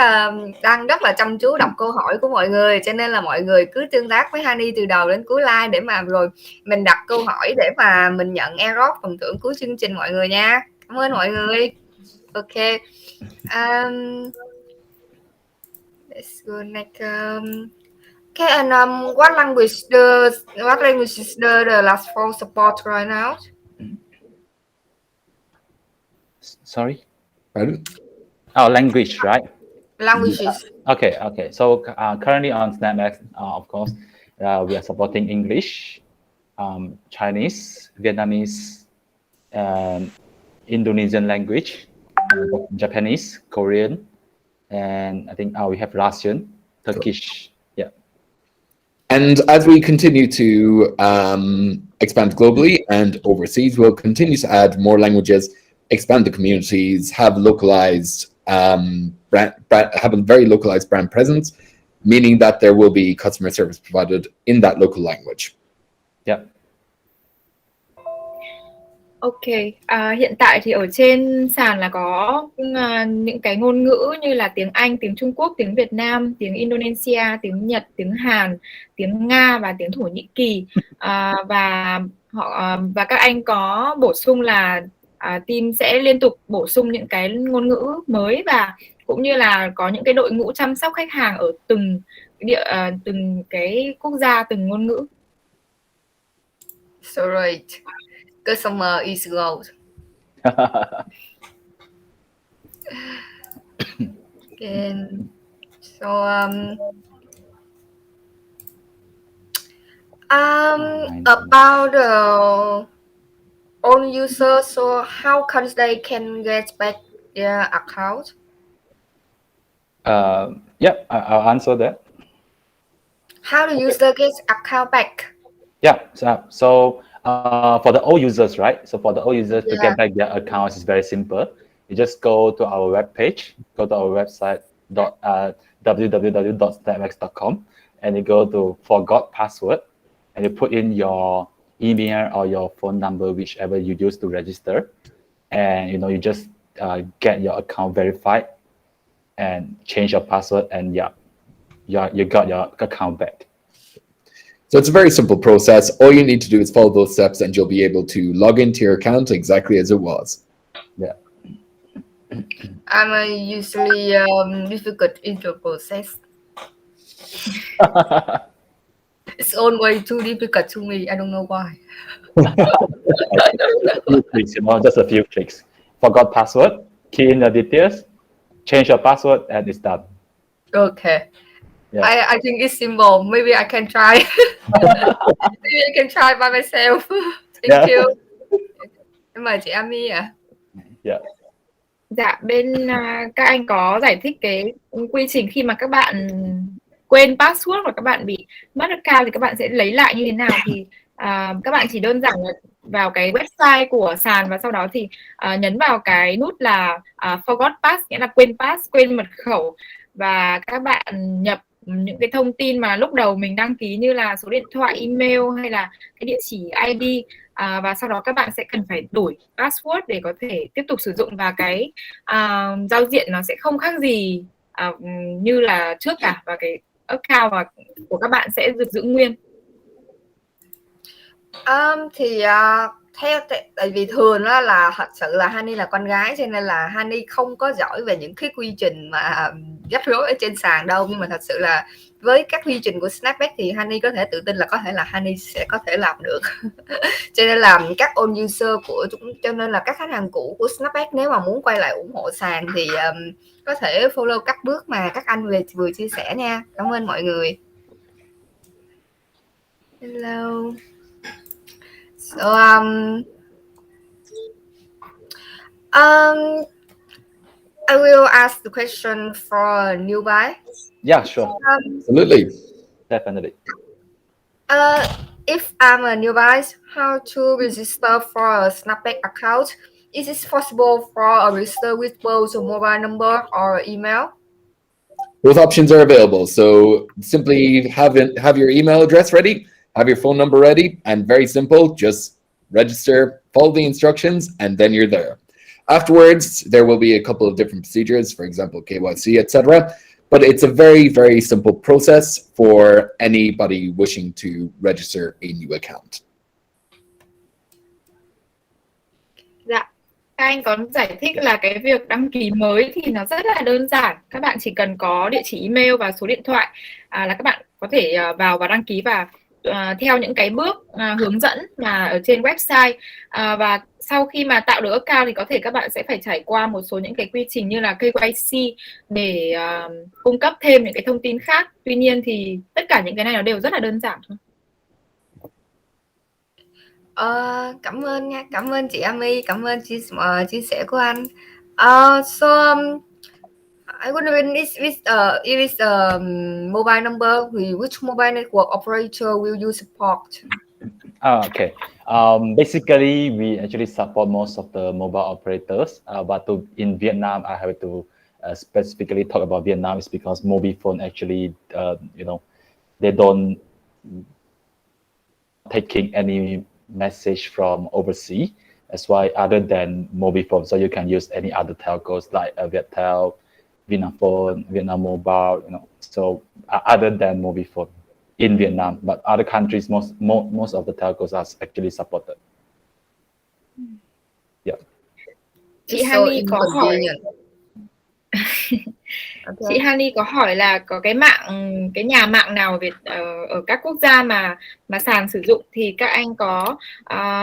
[SPEAKER 1] đang rất là chăm chú đọc câu hỏi của mọi người, cho nên là mọi người cứ tương tác với Honey từ đầu đến cuối live để mà rồi mình đặt câu hỏi để mà mình nhận airdrop phần thưởng cuối chương trình mọi người nha. Cảm ơn mọi người. Ok. Let's go next. Okay, and what language is the last four support right now?
[SPEAKER 2] Sorry?
[SPEAKER 3] Pardon?
[SPEAKER 2] Oh, language, right?
[SPEAKER 1] Languages.
[SPEAKER 2] Okay. So currently on SnapEx, of course, we are supporting English, Chinese, Vietnamese, Indonesian language, Japanese, Korean, and I think we have Russian, Turkish. Yeah.
[SPEAKER 3] And as we continue to expand globally and overseas, we'll continue to add more languages, expand the communities, have localized have a very localized brand presence, meaning that there will be customer service provided in that local language.
[SPEAKER 2] Yeah.
[SPEAKER 4] Ok, hiện tại thì ở trên sàn là có những cái ngôn ngữ như là tiếng Anh, tiếng Trung Quốc, tiếng Việt Nam, tiếng Indonesia, tiếng Nhật, tiếng Hàn, tiếng Nga và tiếng Thổ Nhĩ Kỳ. Và các anh có bổ sung là team sẽ liên tục bổ sung những cái ngôn ngữ mới, và cũng như là có những cái đội ngũ chăm sóc khách hàng ở từng cái quốc gia, từng ngôn ngữ.
[SPEAKER 1] So right. Customer is gold. And so about the own users, so how can they get back their account?
[SPEAKER 2] Yeah, I'll answer that.
[SPEAKER 1] How the user gets account back?
[SPEAKER 2] Yeah, so for the old users, right? So for the old users to get back their accounts is very simple. You just go to our webpage, go to our website www.snapex.com, and you go to forgot password, and you put in your email or your phone number, whichever you use to register, and you just get your account verified and change your password, and you got your account back.
[SPEAKER 3] So it's a very simple process. All you need to do is follow those steps and you'll be able to log into your account exactly as it was.
[SPEAKER 2] Yeah.
[SPEAKER 1] I'm usually difficult in the process. It's always too difficult to me. I don't know why.
[SPEAKER 2] Just a few clicks. Forgot password, key in the details, change your password, and it's done.
[SPEAKER 1] Okay.
[SPEAKER 2] Yeah.
[SPEAKER 1] I think it's simple. Maybe I can try. Maybe I can try by myself. Thank you. Em mời chị Ami ạ.
[SPEAKER 2] Yeah.
[SPEAKER 4] Dạ, bên các anh có giải thích cái quy trình khi mà các bạn quên password và các bạn bị mất account thì các bạn sẽ lấy lại như thế nào. Thì các bạn chỉ đơn giản là vào cái website của sàn và sau đó thì nhấn vào cái nút là forgot pass, nghĩa là quên mật khẩu, và các bạn nhập những cái thông tin mà lúc đầu mình đăng ký như là số điện thoại, email hay là cái địa chỉ ID, và sau đó các bạn sẽ cần phải đổi password để có thể tiếp tục sử dụng, và cái giao diện nó sẽ không khác gì như là trước cả, và cái account của các bạn sẽ được giữ nguyên.
[SPEAKER 1] Theo tại vì thường là thật sự là Honey là con gái cho nên là Honey không có giỏi về những cái quy trình mà rắc rối ở trên sàn đâu, nhưng mà thật sự là với các quy trình của SnapEx thì Honey có thể tự tin là có thể là Honey sẽ có thể làm được. Cho nên là các old user cho nên là các khách hàng cũ của SnapEx nếu mà muốn quay lại ủng hộ sàn thì có thể follow các bước mà các anh vừa chia sẻ nha. Cảm ơn mọi người. Hello. So I will ask the question for newbie.
[SPEAKER 2] Yeah, sure.
[SPEAKER 3] Absolutely.
[SPEAKER 2] Definitely.
[SPEAKER 1] If I'm a newbie, how to register for a SnapEx account? Is it possible for a register with both a mobile number or email?
[SPEAKER 3] Both options are available. So simply have your email address ready, have your phone number ready, and very simple, just register, follow the instructions, and then you're there. Afterwards, there will be a couple of different procedures, for example, KYC, etc. But it's a very, very simple process for anybody wishing to register a new account.
[SPEAKER 4] Dạ, các anh có giải thích là cái việc đăng ký mới thì nó rất là đơn giản. Các bạn chỉ cần có địa chỉ email và số điện thoại là các bạn có thể vào và đăng ký, và theo những cái bước hướng dẫn mà ở trên website, và sau khi mà tạo được account thì có thể các bạn sẽ phải trải qua một số những cái quy trình như là KYC để cung cấp thêm những cái thông tin khác. Tuy nhiên thì tất cả những cái này nó đều rất là đơn giản thôi.
[SPEAKER 1] Cảm ơn nha, cảm ơn chị Ami, cảm ơn chia sẻ của anh. I wonder if it's a mobile number, which mobile network operator will you support?
[SPEAKER 2] Okay. Basically, we actually support most of the mobile operators, but in Vietnam, I have to specifically talk about Vietnam is because mobile phone actually, they don't taking any message from overseas. That's why other than mobile phone, so you can use any other telcos like Viettel, Vinaphone, Vietnam Mobile, so other than mobile phone in Vietnam, but other countries, most of the telcos are actually supported. Yeah.
[SPEAKER 4] Chị Honey có hỏi. Chị Honey có hỏi là có cái nhà mạng nào ở các quốc gia mà sàn sử dụng, thì các anh có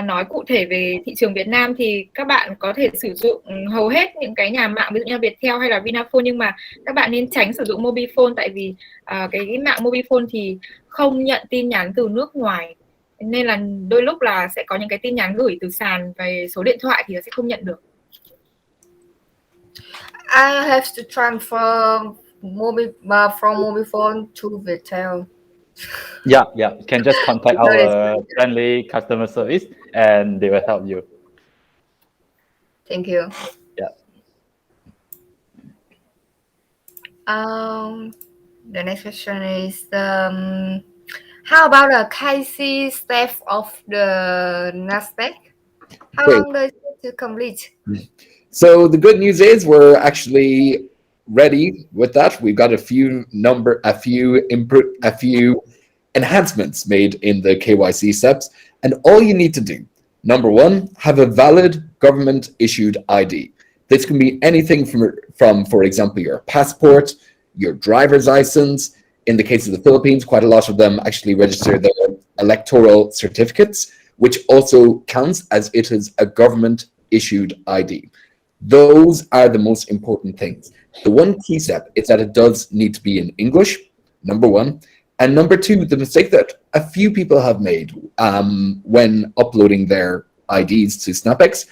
[SPEAKER 4] nói cụ thể về thị trường Việt Nam thì các bạn có thể sử dụng hầu hết những cái nhà mạng ví dụ như Viettel hay là Vinaphone, nhưng mà các bạn nên tránh sử dụng mobile phone, tại vì cái mạng mobile phone thì không nhận tin nhắn từ nước ngoài, nên là đôi lúc là sẽ có những cái tin nhắn gửi từ sàn về số điện thoại thì nó sẽ không nhận được.
[SPEAKER 1] I have to transfer from mobile phone to Viettel.
[SPEAKER 2] Yeah. You can just contact our friendly customer service and they will help you.
[SPEAKER 1] Thank you.
[SPEAKER 2] Yeah.
[SPEAKER 1] The next question is How about the KC step of the NASDAQ? How
[SPEAKER 3] Great.
[SPEAKER 1] long does it take to complete?
[SPEAKER 3] So the good news is we're actually ready with that. We've got a few enhancements made in the KYC steps, and all you need to do, number one, have a valid government issued ID. This can be anything from, for example, your passport, your driver's license. In the case of the Philippines, quite a lot of them actually register their electoral certificates, which also counts as it is a government issued ID. Those are the most important things. The one key step is that it does need to be in English, number one. And number two, the mistake that a few people have made when uploading their IDs to SnapEx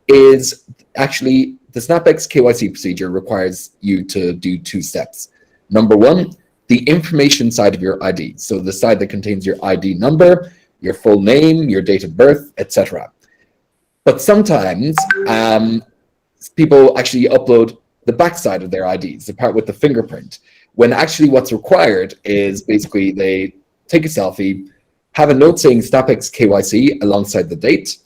[SPEAKER 3] is actually the SnapEx KYC procedure requires you to do two steps. Number one, the information side of your ID. So the side that contains your ID number, your full name, your date of birth, etc. But sometimes people actually upload the backside of their IDs, the part with the fingerprint, when actually what's required is basically they take a selfie, have a note saying SnapEx KYC alongside the date,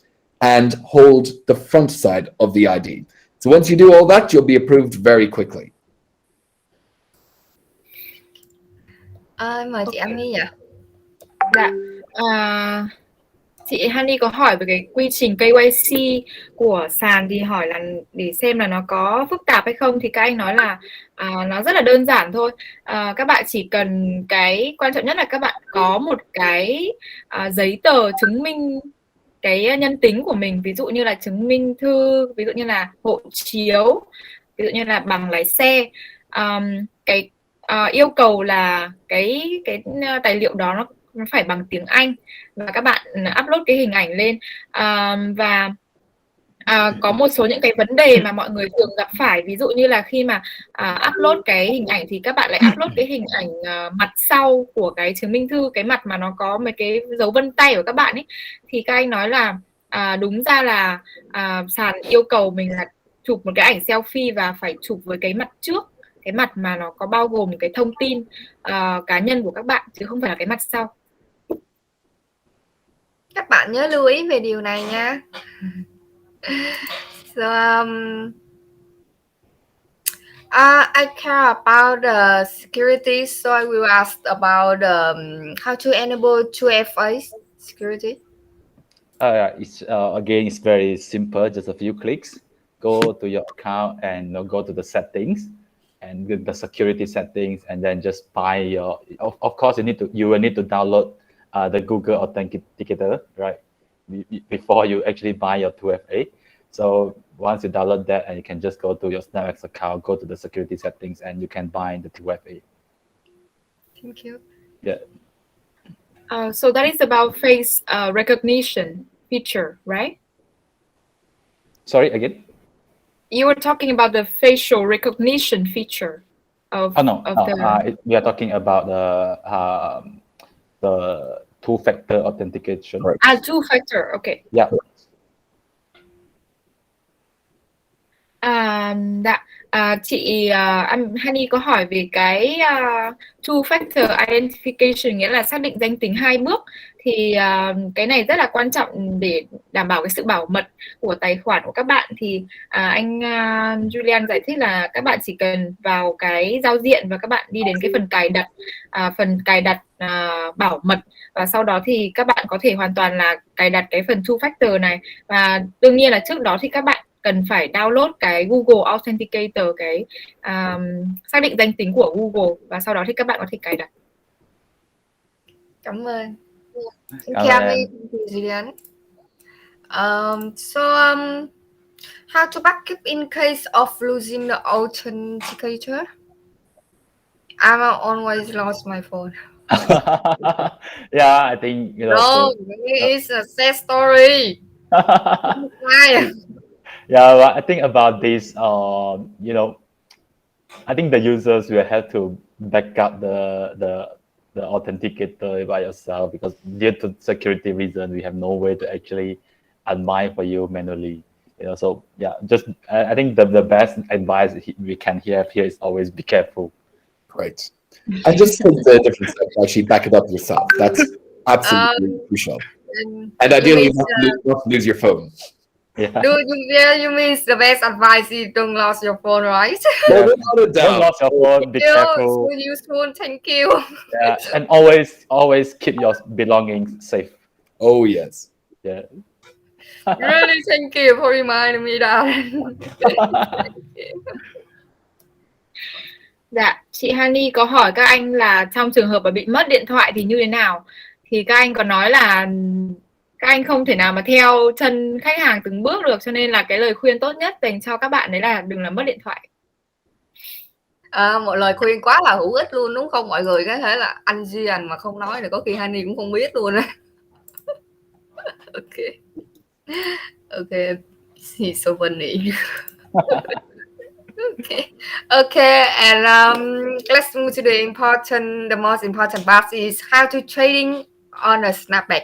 [SPEAKER 3] and hold the front side of the ID. So once you do all that, you'll be approved very quickly.
[SPEAKER 1] Mời chị Ami ạ.
[SPEAKER 4] Dạ. Chị Honey có hỏi về cái quy trình KYC của sàn thì hỏi là để xem là nó có phức tạp hay không, thì các anh nói là nó rất là đơn giản thôi. Các bạn chỉ cần, cái quan trọng nhất là các bạn có một cái giấy tờ chứng minh cái nhân tính của mình, ví dụ như là chứng minh thư, ví dụ như là hộ chiếu, ví dụ như là bằng lái xe. Yêu cầu là cái tài liệu đó nó phải bằng tiếng Anh, và các bạn upload cái hình ảnh lên. Và có một số những cái vấn đề mà mọi người thường gặp phải, ví dụ như là khi mà upload cái hình ảnh thì các bạn lại upload cái hình ảnh mặt sau của cái chứng minh thư, cái mặt mà nó có mấy cái dấu vân tay của các bạn ấy, thì các anh nói là đúng ra là sàn yêu cầu mình là chụp một cái ảnh selfie và phải chụp với cái mặt trước, cái mặt mà nó có bao gồm cái thông tin cá nhân của các bạn, chứ không phải là cái mặt sau.
[SPEAKER 1] Các bạn nhớ lưu ý về điều này nha. So I care about the security, so I will ask about how to enable 2FA security.
[SPEAKER 2] Again, it's very simple, just a few clicks. Go to your account and go to the settings and the security settings, and then just buy your. Of course, you will need to download the Google Authenticator, right? Before you actually buy your 2FA. So once you download that, and you can just go to your SnapEx account, go to the security settings, and you can buy the 2FA.
[SPEAKER 1] Thank you.
[SPEAKER 2] Yeah.
[SPEAKER 4] So that is about face recognition feature, right?
[SPEAKER 2] Sorry, again?
[SPEAKER 4] You were talking about the facial recognition feature of.
[SPEAKER 2] We are talking about the two-factor authentication.
[SPEAKER 3] Right.
[SPEAKER 4] Two-factor, okay.
[SPEAKER 2] Yeah.
[SPEAKER 4] Chị Honey có hỏi về cái two-factor identification, nghĩa là xác định danh tính 2 bước. Thì cái này rất là quan trọng để đảm bảo cái sự bảo mật của tài khoản của các bạn. Thì anh Julian giải thích là các bạn chỉ cần vào cái giao diện và các bạn đi đến cái phần cài đặt bảo mật, và sau đó thì các bạn có thể hoàn toàn là cài đặt cái phần two-factor này. Và đương nhiên là trước đó thì các bạn cần phải download cái Google Authenticator, cái xác định danh tính của Google, và sau đó thì các bạn có thể cài đặt.
[SPEAKER 1] Cảm ơn. Thank you, Jhin. How to backup in case of losing the authenticator? I always lost my phone.
[SPEAKER 2] Yeah, I think
[SPEAKER 1] No, it's a sad story.
[SPEAKER 2] Yeah, well, I think about this. I think the users will have to back up the authenticator by yourself, because due to security reasons, we have no way to actually unbind for you manually. So yeah, I think the best advice we can have here is always be careful.
[SPEAKER 3] Right. And just take the different steps to actually back it up yourself. Absolutely crucial. And ideally, not lose your phone.
[SPEAKER 2] Yeah.
[SPEAKER 1] You mean the best advice is don't lose your phone, right?
[SPEAKER 3] No, without a doubt.
[SPEAKER 2] Don't lose your phone. Be careful.
[SPEAKER 1] See you soon. Thank you.
[SPEAKER 2] Yeah, and always keep your belongings safe.
[SPEAKER 3] Oh yes.
[SPEAKER 2] Yeah.
[SPEAKER 1] Really, thank you for reminding me that.
[SPEAKER 4] Dạ, chị Hani có hỏi các anh là trong trường hợp mà bị mất điện thoại thì như thế nào? Thì các anh có nói là các anh không thể nào mà theo chân khách hàng từng bước được, cho nên là cái lời khuyên tốt nhất dành cho các bạn đấy là đừng làm mất điện thoại.
[SPEAKER 1] Một lời khuyên quá là hữu ích luôn đúng không mọi người? Có thể là anh Jhin mà không nói thì có khi Hani cũng không biết luôn á. Okay, he's so funny. Okay, and let's move to the most important part is how to trading on a SnapEx.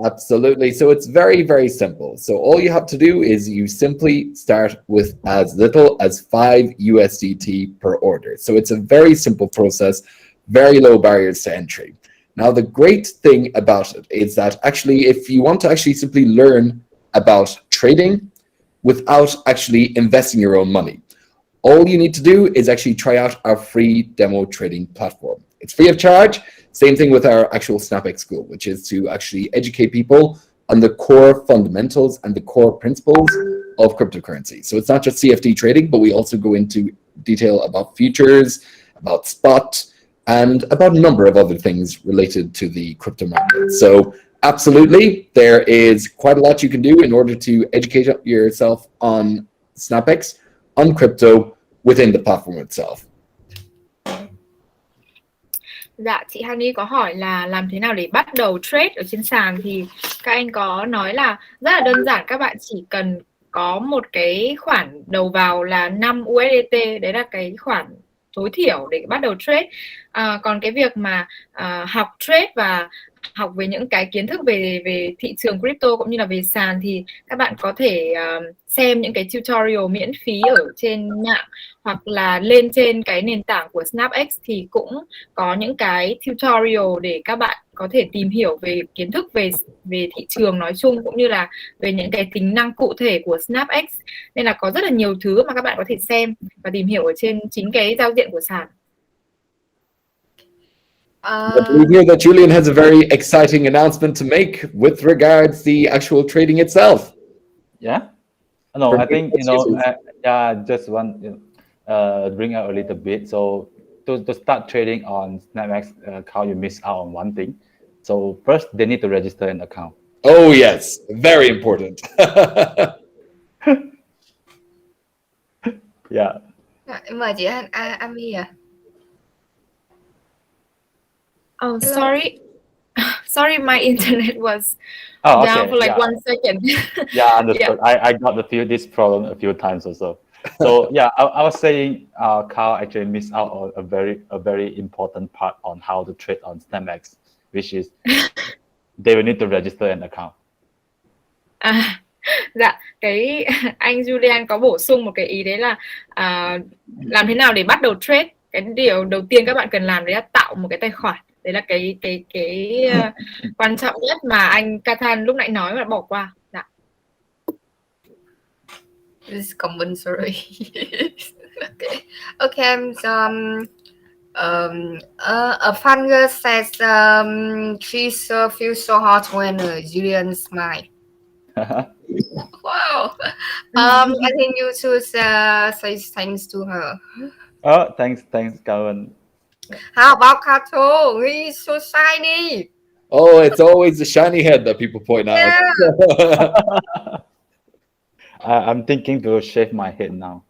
[SPEAKER 3] Absolutely. So it's very, very simple. So all you have to do is you simply start with as little as 5 USDT per order. So it's a very simple process, very low barriers to entry. Now, the great thing about it is that actually, if you want to actually simply learn about trading without actually investing your own money, all you need to do is actually try out our free demo trading platform. It's free of charge. Same thing with our actual SnapEx school, which is to actually educate people on the core fundamentals and the core principles of cryptocurrency. So it's not just CFD trading, but we also go into detail about futures, about spot, and about a number of other things related to the crypto market. So absolutely, there is quite a lot you can do in order to educate yourself on SnapEx, on crypto, within the platform itself.
[SPEAKER 4] Dạ, chị Hani có hỏi là làm thế nào để bắt đầu trade ở trên sàn, thì các anh có nói là rất là đơn giản, các bạn chỉ cần có một cái khoản đầu vào là 5 USDT, đấy là cái khoản tối thiểu để bắt đầu trade. Còn cái việc mà học trade và học về những cái kiến thức về thị trường crypto cũng như là về sàn thì các bạn có thể xem những cái tutorial miễn phí ở trên mạng, hoặc là lên trên cái nền tảng của SnapEx thì cũng có những cái tutorial để các bạn có thể tìm hiểu về kiến thức về thị trường nói chung, cũng như là về những cái tính năng cụ thể của SnapEx. Nên là có rất là nhiều thứ mà các bạn có thể xem và tìm hiểu ở trên chính cái giao diện của sàn.
[SPEAKER 3] We hear that Julian has a very exciting announcement to make with regards the actual trading itself.
[SPEAKER 2] Yeah. No, I think just want bring out a little bit. So to start trading on SnapEx account, you miss out on one thing. So first, they need to register an account.
[SPEAKER 3] Oh yes, very important.
[SPEAKER 2] Yeah.
[SPEAKER 1] Mời chị Ami à.
[SPEAKER 4] Oh, sorry, my internet was down for like 1 second.
[SPEAKER 2] Yeah, understood. Yeah. I got this problem a few times also. So yeah, I was saying Carl actually missed out on a very important part on how to trade on SnapEx, which is they will need to register an account.
[SPEAKER 4] Dạ, cái anh Julian có bổ sung một cái ý đấy là làm thế nào để bắt đầu trade. Cái điều đầu tiên các bạn cần làm đấy là tạo một cái tài khoản. Đấy là cái quan trọng nhất mà anh Kathan lúc nãy nói mà bỏ qua. Dạ.
[SPEAKER 1] This is compulsory. Okay. So, a fan girl says she feels so hot when Julian smiles. Wow. I think you should say thanks to her.
[SPEAKER 2] Oh, thanks, cảm ơn.
[SPEAKER 1] How about Kato? He's so shiny.
[SPEAKER 3] Oh, it's always the shiny head that people point out.
[SPEAKER 2] I'm thinking to shave my head now.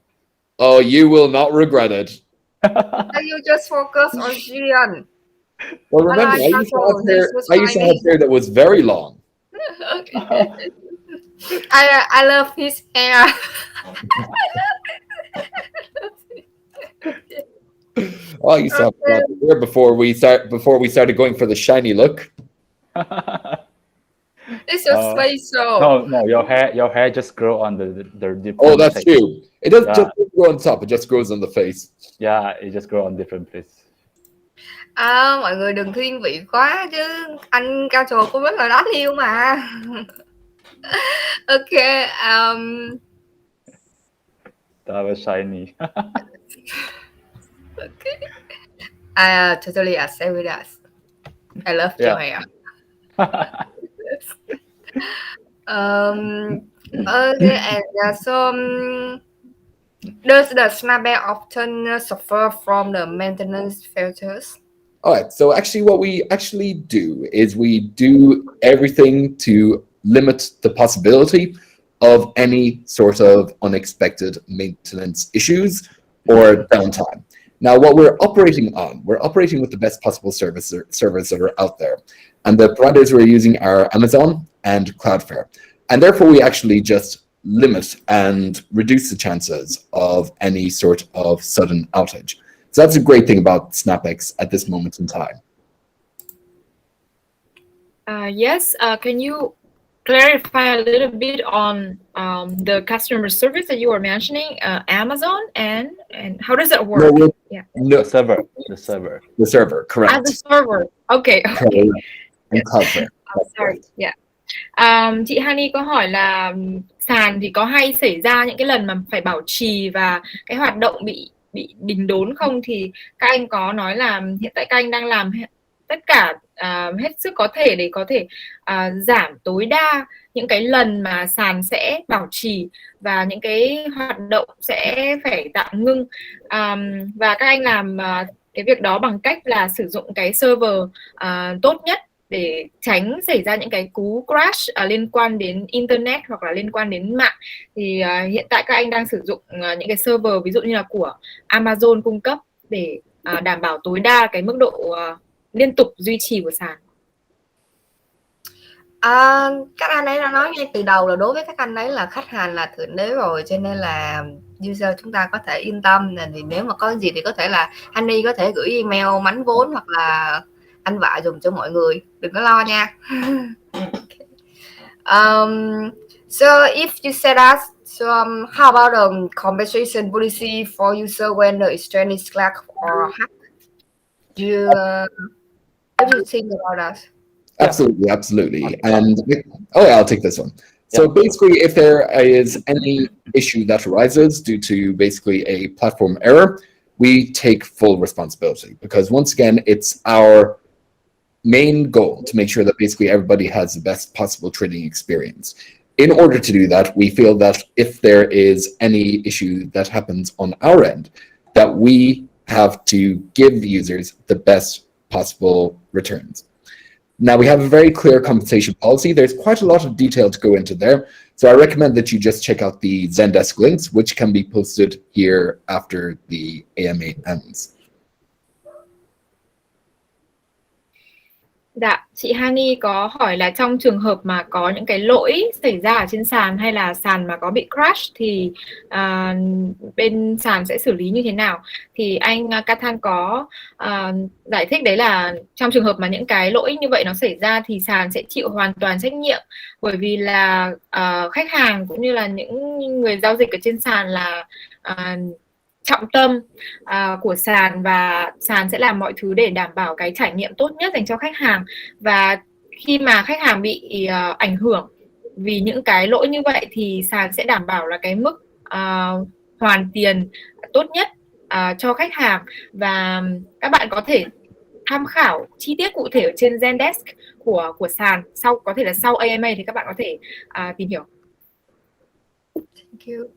[SPEAKER 3] Oh, you will not regret it.
[SPEAKER 1] You just focus on Jhin.
[SPEAKER 3] Well, remember, I used to have hair that was very long.
[SPEAKER 1] Okay. I love his hair.
[SPEAKER 3] Oh, I used to have hair before we started going for the shiny look.
[SPEAKER 1] It's so special.
[SPEAKER 2] No, your hair just grow on the different.
[SPEAKER 3] Oh, that's true. It doesn't just grow on top; it just grows on the face.
[SPEAKER 2] Yeah, it just grows on different places.
[SPEAKER 1] Mọi người đừng thiên vị quá chứ anh cao trồ cũng rất là đáng yêu mà. Ok,
[SPEAKER 2] That was shiny.
[SPEAKER 1] okay. I totally accept with us. I love your hair. Okay, and so does the SnapEx often suffer from the maintenance failures?
[SPEAKER 3] All right, so actually what we actually do is we do everything to limit the possibility of any sort of unexpected maintenance issues or downtime. Now, what we're operating with the best possible servers that are out there. And the providers we're using are Amazon and Cloudflare. And therefore, we actually just limit and reduce the chances of any sort of sudden outage. So that's a great thing about SnapEx at this moment in time.
[SPEAKER 4] Yes, can you clarify a little bit on the customer service that you were mentioning, Amazon, and how does that work?
[SPEAKER 2] No, the server,
[SPEAKER 3] correct.
[SPEAKER 4] The server, okay.
[SPEAKER 3] And Cloudflare.
[SPEAKER 4] Sorry, yeah. Chị Honey có hỏi là sàn thì có hay xảy ra những cái lần mà phải bảo trì và cái hoạt động bị đình đốn không, thì các anh có nói là hiện tại các anh đang làm tất cả hết sức có thể để có thể giảm tối đa những cái lần mà sàn sẽ bảo trì và những cái hoạt động sẽ phải tạm ngưng, và các anh làm cái việc đó bằng cách là sử dụng cái server tốt nhất để tránh xảy ra những cái cú crash liên quan đến internet hoặc là liên quan đến mạng. Thì hiện tại các anh đang sử dụng những cái server ví dụ như là của Amazon cung cấp để đảm bảo tối đa cái mức độ liên tục duy trì của sàn.
[SPEAKER 1] Các anh ấy đã nói ngay từ đầu là đối với các anh ấy là khách hàng là thượng đế rồi, cho nên là user chúng ta có thể yên tâm. Thì nếu mà có gì thì có thể là Honey có thể gửi email mánh vốn hoặc là anh Vạ dùng cho mọi người, đừng có lo nha. So if you set us, how about the compensation policy for user when the exchange is cracked or hacked? What do you think about that?
[SPEAKER 3] Absolutely. And I'll take this one. So basically, if there is any issue that arises due to basically a platform error, we take full responsibility, because once again, it's our main goal to make sure that basically everybody has the best possible trading experience. In order to do that, we feel that if there is any issue that happens on our end, that we have to give users the best possible returns. Now, we have a very clear compensation policy. There's quite a lot of detail to go into there. So I recommend that you just check out the Zendesk links, which can be posted here after the AMA ends.
[SPEAKER 4] Dạ, chị Honey có hỏi là trong trường hợp mà có những cái lỗi xảy ra ở trên sàn hay là sàn mà có bị crash thì bên sàn sẽ xử lý như thế nào. Thì anh Kathan có giải thích đấy là trong trường hợp mà những cái lỗi như vậy nó xảy ra thì sàn sẽ chịu hoàn toàn trách nhiệm, bởi vì là khách hàng cũng như là những người giao dịch ở trên sàn là trọng tâm của sàn, và sàn sẽ làm mọi thứ để đảm bảo cái trải nghiệm tốt nhất dành cho khách hàng. Và khi mà khách hàng bị ảnh hưởng vì những cái lỗi như vậy thì sàn sẽ đảm bảo là cái mức hoàn tiền tốt nhất cho khách hàng. Và các bạn có thể tham khảo chi tiết cụ thể ở trên Zendesk của sàn, có thể là sau AMA thì các bạn có thể tìm hiểu.
[SPEAKER 1] Thank you.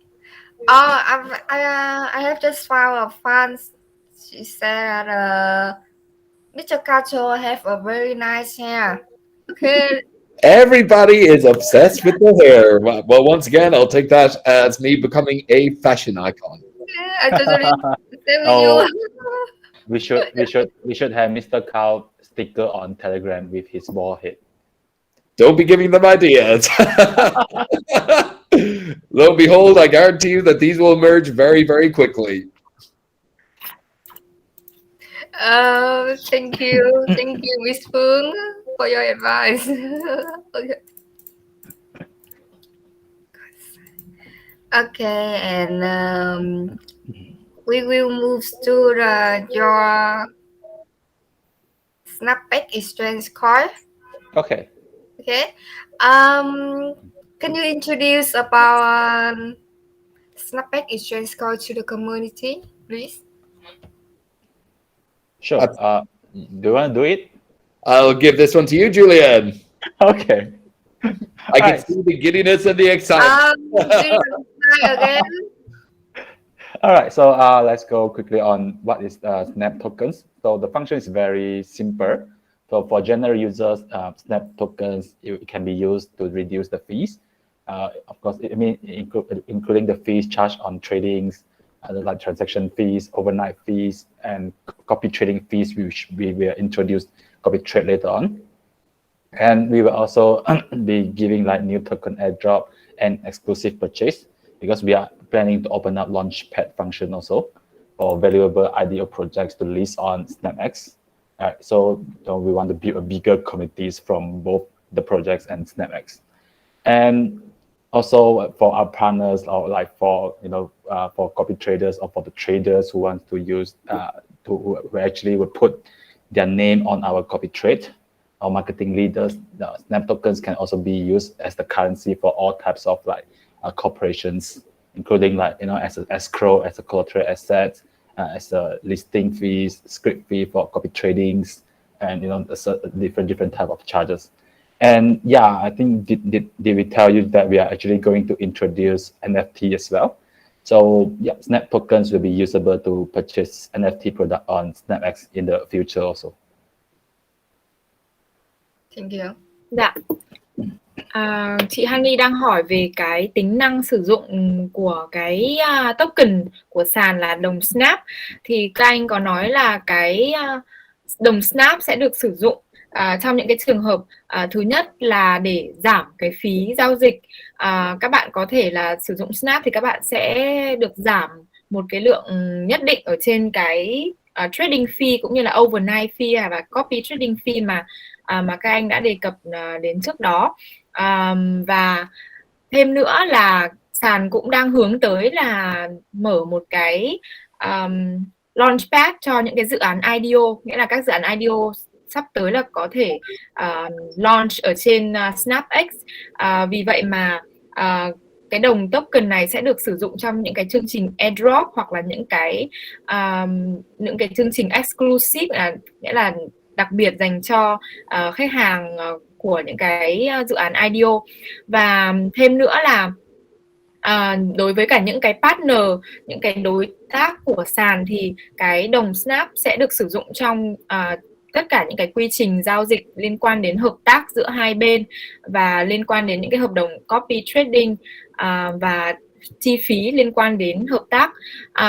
[SPEAKER 1] I have just found a fan. She said that Mr. Kacho have a very nice hair. Okay.
[SPEAKER 3] Everybody is obsessed with the hair. Well, once again, I'll take that as me becoming a fashion icon.
[SPEAKER 1] Yeah, I totally agree with you.
[SPEAKER 2] We should have Mr. Cow sticker on Telegram with his bald head.
[SPEAKER 3] Don't be giving them ideas. Lo and behold, I guarantee you that these will emerge very, very quickly.
[SPEAKER 1] Thank you, Miss Phương, for your advice. Okay, and we will move to SnapEx exchange coin.
[SPEAKER 2] Okay.
[SPEAKER 1] Okay. Can you introduce about SnapEx exchange coin to the community, please?
[SPEAKER 2] Sure. Do you want to do it?
[SPEAKER 3] I'll give this one to you, Julian.
[SPEAKER 2] Okay.
[SPEAKER 3] I can see the giddiness and the excitement.
[SPEAKER 1] Do you want to try again?
[SPEAKER 2] All right, so let's go quickly on what is Snap tokens. So the function is very simple. So for general users, Snap tokens it can be used to reduce the fees. Of course, I mean including the fees charged on tradings, like transaction fees, overnight fees, and copy trading fees, which we will introduce copy trade later on. And we will also be giving like new token airdrop and exclusive purchase, because we are planning to open up launchpad function also for valuable IDO projects to list on SnapEx. So we want to build a bigger communities from both the projects and SnapEx. And also for our partners, or like for for copy traders, or for the traders who want to use who actually would put their name on our copy trade, our marketing leaders, the Snap tokens can also be used as the currency for all types of like corporations, including like as an escrow, as a collateral asset, as a listing fees, script fee for copy tradings, and different type of charges. And yeah, I think did we tell you that we are actually going to introduce NFT as well? So yeah, Snap tokens will be usable to purchase NFT product on SnapEx in the future also.
[SPEAKER 1] Thank you.
[SPEAKER 4] Dạ. Chị Honey đang hỏi về cái tính năng sử dụng của cái token của sàn là đồng Snap. Thì các anh có nói là cái đồng Snap sẽ được sử dụng trong những cái trường hợp thứ nhất là để giảm cái phí giao dịch. Các bạn có thể là sử dụng Snap thì các bạn sẽ được giảm một cái lượng nhất định ở trên cái trading fee cũng như là overnight fee và copy trading fee mà các anh đã đề cập đến trước đó. Và thêm nữa là sàn cũng đang hướng tới là mở một cái launchpad cho những cái dự án IDO, nghĩa là các dự án IDO sắp tới là có thể launch ở trên SnapEx. Vì vậy mà cái đồng token này sẽ được sử dụng trong những cái chương trình airdrop hoặc là những cái chương trình exclusive, nghĩa là đặc biệt dành cho khách hàng của những cái dự án IDO. Và thêm nữa là đối với cả những cái partner, những cái đối tác của sàn thì cái đồng Snap sẽ được sử dụng trong tất cả những cái quy trình giao dịch liên quan đến hợp tác giữa hai bên và liên quan đến những cái hợp đồng copy trading và chi phí liên quan đến hợp tác.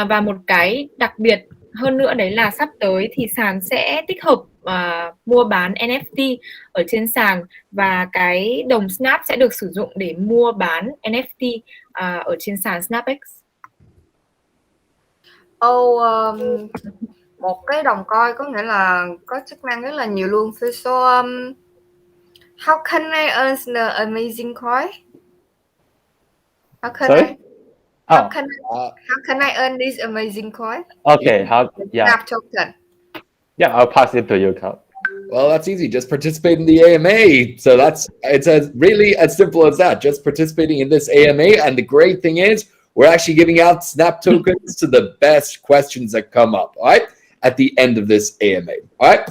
[SPEAKER 4] Và một cái đặc biệt hơn nữa đấy là sắp tới thì sàn sẽ tích hợp mua bán NFT ở trên sàn, và cái đồng Snap sẽ được sử dụng để mua bán NFT ở trên sàn SnapEx.
[SPEAKER 1] Một cái đồng coin có nghĩa là có chức năng rất là nhiều luôn. So how can I earn the amazing coin? How can I earn this amazing coin?
[SPEAKER 2] Okay,
[SPEAKER 1] Snap token.
[SPEAKER 2] Yeah, I'll pass it to you, Carl.
[SPEAKER 3] Well, that's easy. Just participate in the AMA. So it's really as simple as that. Just participating in this AMA. And the great thing is we're actually giving out Snap tokens to the best questions that come up, all right, at the end of this AMA, all right?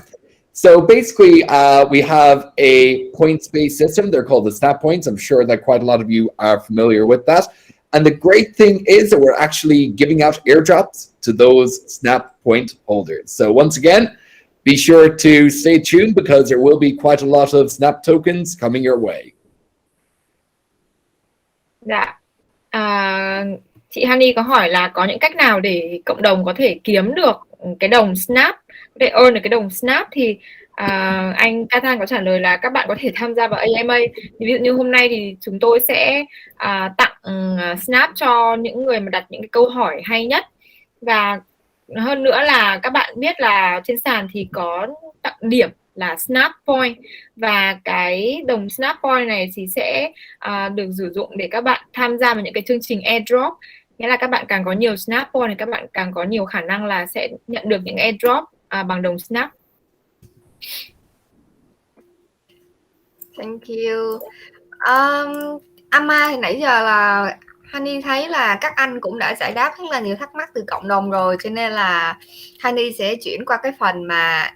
[SPEAKER 3] So basically, we have a points-based system. They're called the Snap points. I'm sure that quite a lot of you are familiar with that. And the great thing is that we're actually giving out airdrops to those Snap point holders. So once again, be sure to stay tuned because there will be quite a lot of Snap tokens coming your way.
[SPEAKER 4] Dạ. Chị Honey có hỏi là có những cách nào để cộng đồng có thể kiếm được cái đồng Snap, để earn được cái đồng Snap, thì anh Kathan có trả lời là các bạn có thể tham gia vào AMA. Ví dụ như hôm nay thì chúng tôi sẽ tặng Snap cho những người mà đặt những cái câu hỏi hay nhất. Và hơn nữa là các bạn biết là trên sàn thì có tặng điểm là Snap Point, và cái đồng Snap Point này thì sẽ được sử dụng để các bạn tham gia vào những cái chương trình airdrop. Nghĩa là các bạn càng có nhiều Snap Point thì các bạn càng có nhiều khả năng là sẽ nhận được những airdrop bằng đồng Snap.
[SPEAKER 1] Thank you. Amma thì nãy giờ là Honey thấy là các anh cũng đã giải đáp rất là nhiều thắc mắc từ cộng đồng rồi, cho nên là Honey sẽ chuyển qua cái phần mà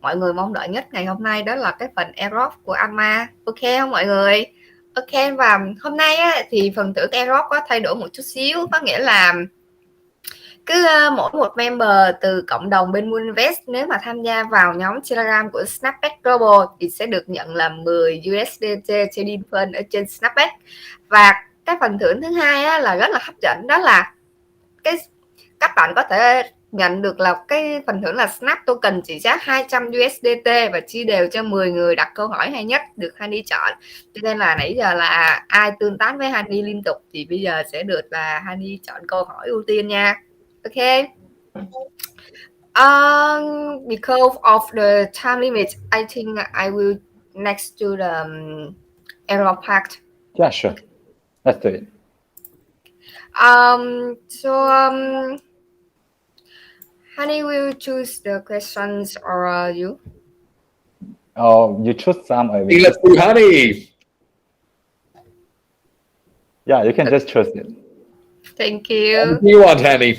[SPEAKER 1] mọi người mong đợi nhất ngày hôm nay, đó là cái phần airdrop của Amma. Ok không mọi người? Ok, và hôm nay á, thì phần thưởng airdrop có thay đổi một chút xíu, có nghĩa là cứ mỗi một member từ cộng đồng bên LUՈN Invest nếu mà tham gia vào nhóm Telegram của SnapEx Global thì sẽ được nhận là 10 USDT trading fund ở trên SnapEx. Và cái phần thưởng thứ hai á, là rất là hấp dẫn, đó là các bạn có thể nhận được là cái phần thưởng là Snap token trị giá 200 USDT và chia đều cho 10 người đặt câu hỏi hay nhất được Honey chọn. Cho nên là nãy giờ là ai tương tác với Honey liên tục thì bây giờ sẽ được là Honey chọn câu hỏi ưu tiên nha. Okay. Because of the time limit, I think I will next to the airdrop part.
[SPEAKER 2] Yeah, sure. Let's do it.
[SPEAKER 1] Honey will choose the questions or you?
[SPEAKER 2] Oh, you choose some. I will.
[SPEAKER 3] Let's do Honey.
[SPEAKER 2] Yeah, you can just choose it.
[SPEAKER 1] Thank you.
[SPEAKER 3] What do you want, Honey?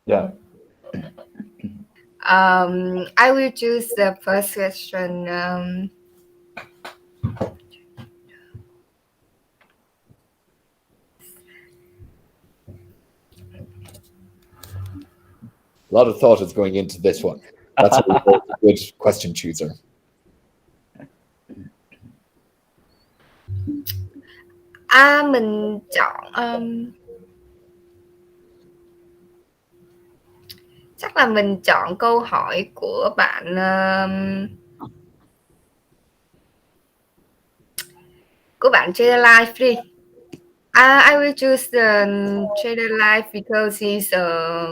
[SPEAKER 2] Yeah.
[SPEAKER 1] I will choose the first question.
[SPEAKER 3] A lot of thought is going into this one. That's a good question chooser.
[SPEAKER 1] Mình chọn chắc là mình chọn câu hỏi của bạn Trader Life đi. I will choose the Trader Life because he's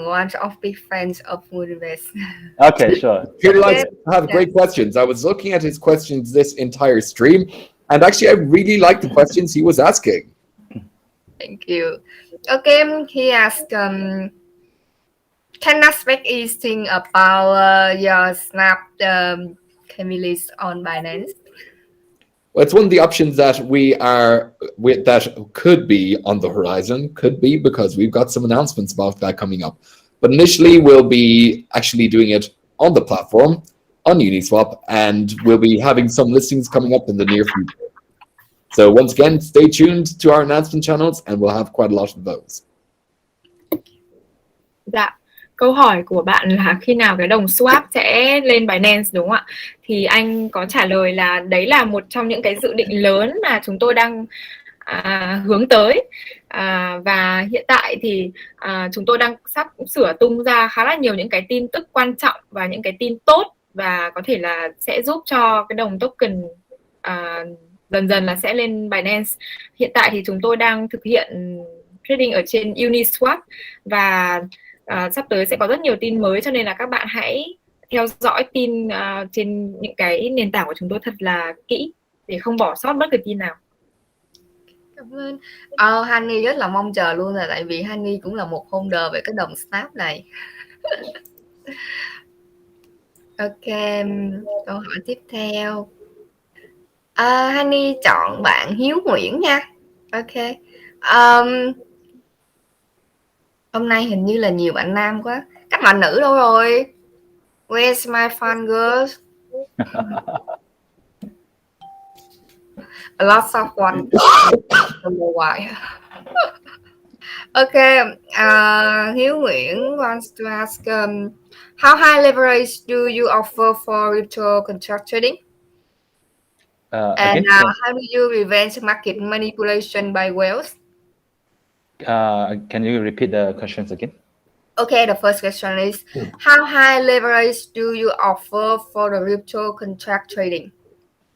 [SPEAKER 1] one of big fans of LUON Invest.
[SPEAKER 2] Okay, sure.
[SPEAKER 3] Trader Life have great questions. I was looking at his questions this entire stream, and actually I really liked the questions he was asking.
[SPEAKER 1] Thank you. Okay, he asked, can NASDAQ is think about your Snap list on Binance?
[SPEAKER 3] Well, it's one of the options that that could be on the horizon, could be because we've got some announcements about that coming up. But initially, we'll be actually doing it on the platform, on Uniswap, and we'll be having some listings coming up in the near future. So once again, stay tuned to our announcement channels, and we'll have quite a lot of those.
[SPEAKER 4] Dạ. Câu hỏi của bạn là khi nào cái đồng swap sẽ lên Binance, đúng không ạ? Thì anh có trả lời là đấy là một trong những cái dự định lớn mà chúng tôi đang hướng tới. Và hiện tại thì chúng tôi đang sắp sửa tung ra khá là nhiều những cái tin tức quan trọng và những cái tin tốt, và có thể là sẽ giúp cho cái đồng token dần dần là sẽ lên Binance. Hiện tại thì chúng tôi đang thực hiện trading ở trên Uniswap, và sắp tới sẽ có rất nhiều tin mới, cho nên là các bạn hãy theo dõi tin trên những cái nền tảng của chúng tôi thật là kỹ để không bỏ sót bất cứ tin nào.
[SPEAKER 1] Cảm ơn. Honey rất là mong chờ luôn, là tại vì Honey cũng là một holder về cái đồng Snap này. Ok, câu hỏi tiếp theo. Honey chọn bạn Hiếu Nguyễn nha. Ok. Hôm nay hình như là nhiều bạn nam quá. Các bạn nữ đâu rồi? Where's my fun girls? A lot of one. Don't know why. Okay. Hiếu Nguyễn wants to ask, how high leverage do you offer for crypto contract trading? And how do you prevent market manipulation by whales?
[SPEAKER 2] Can you repeat the questions again?
[SPEAKER 1] Okay, the first question is, how high leverage do you offer for the crypto contract trading?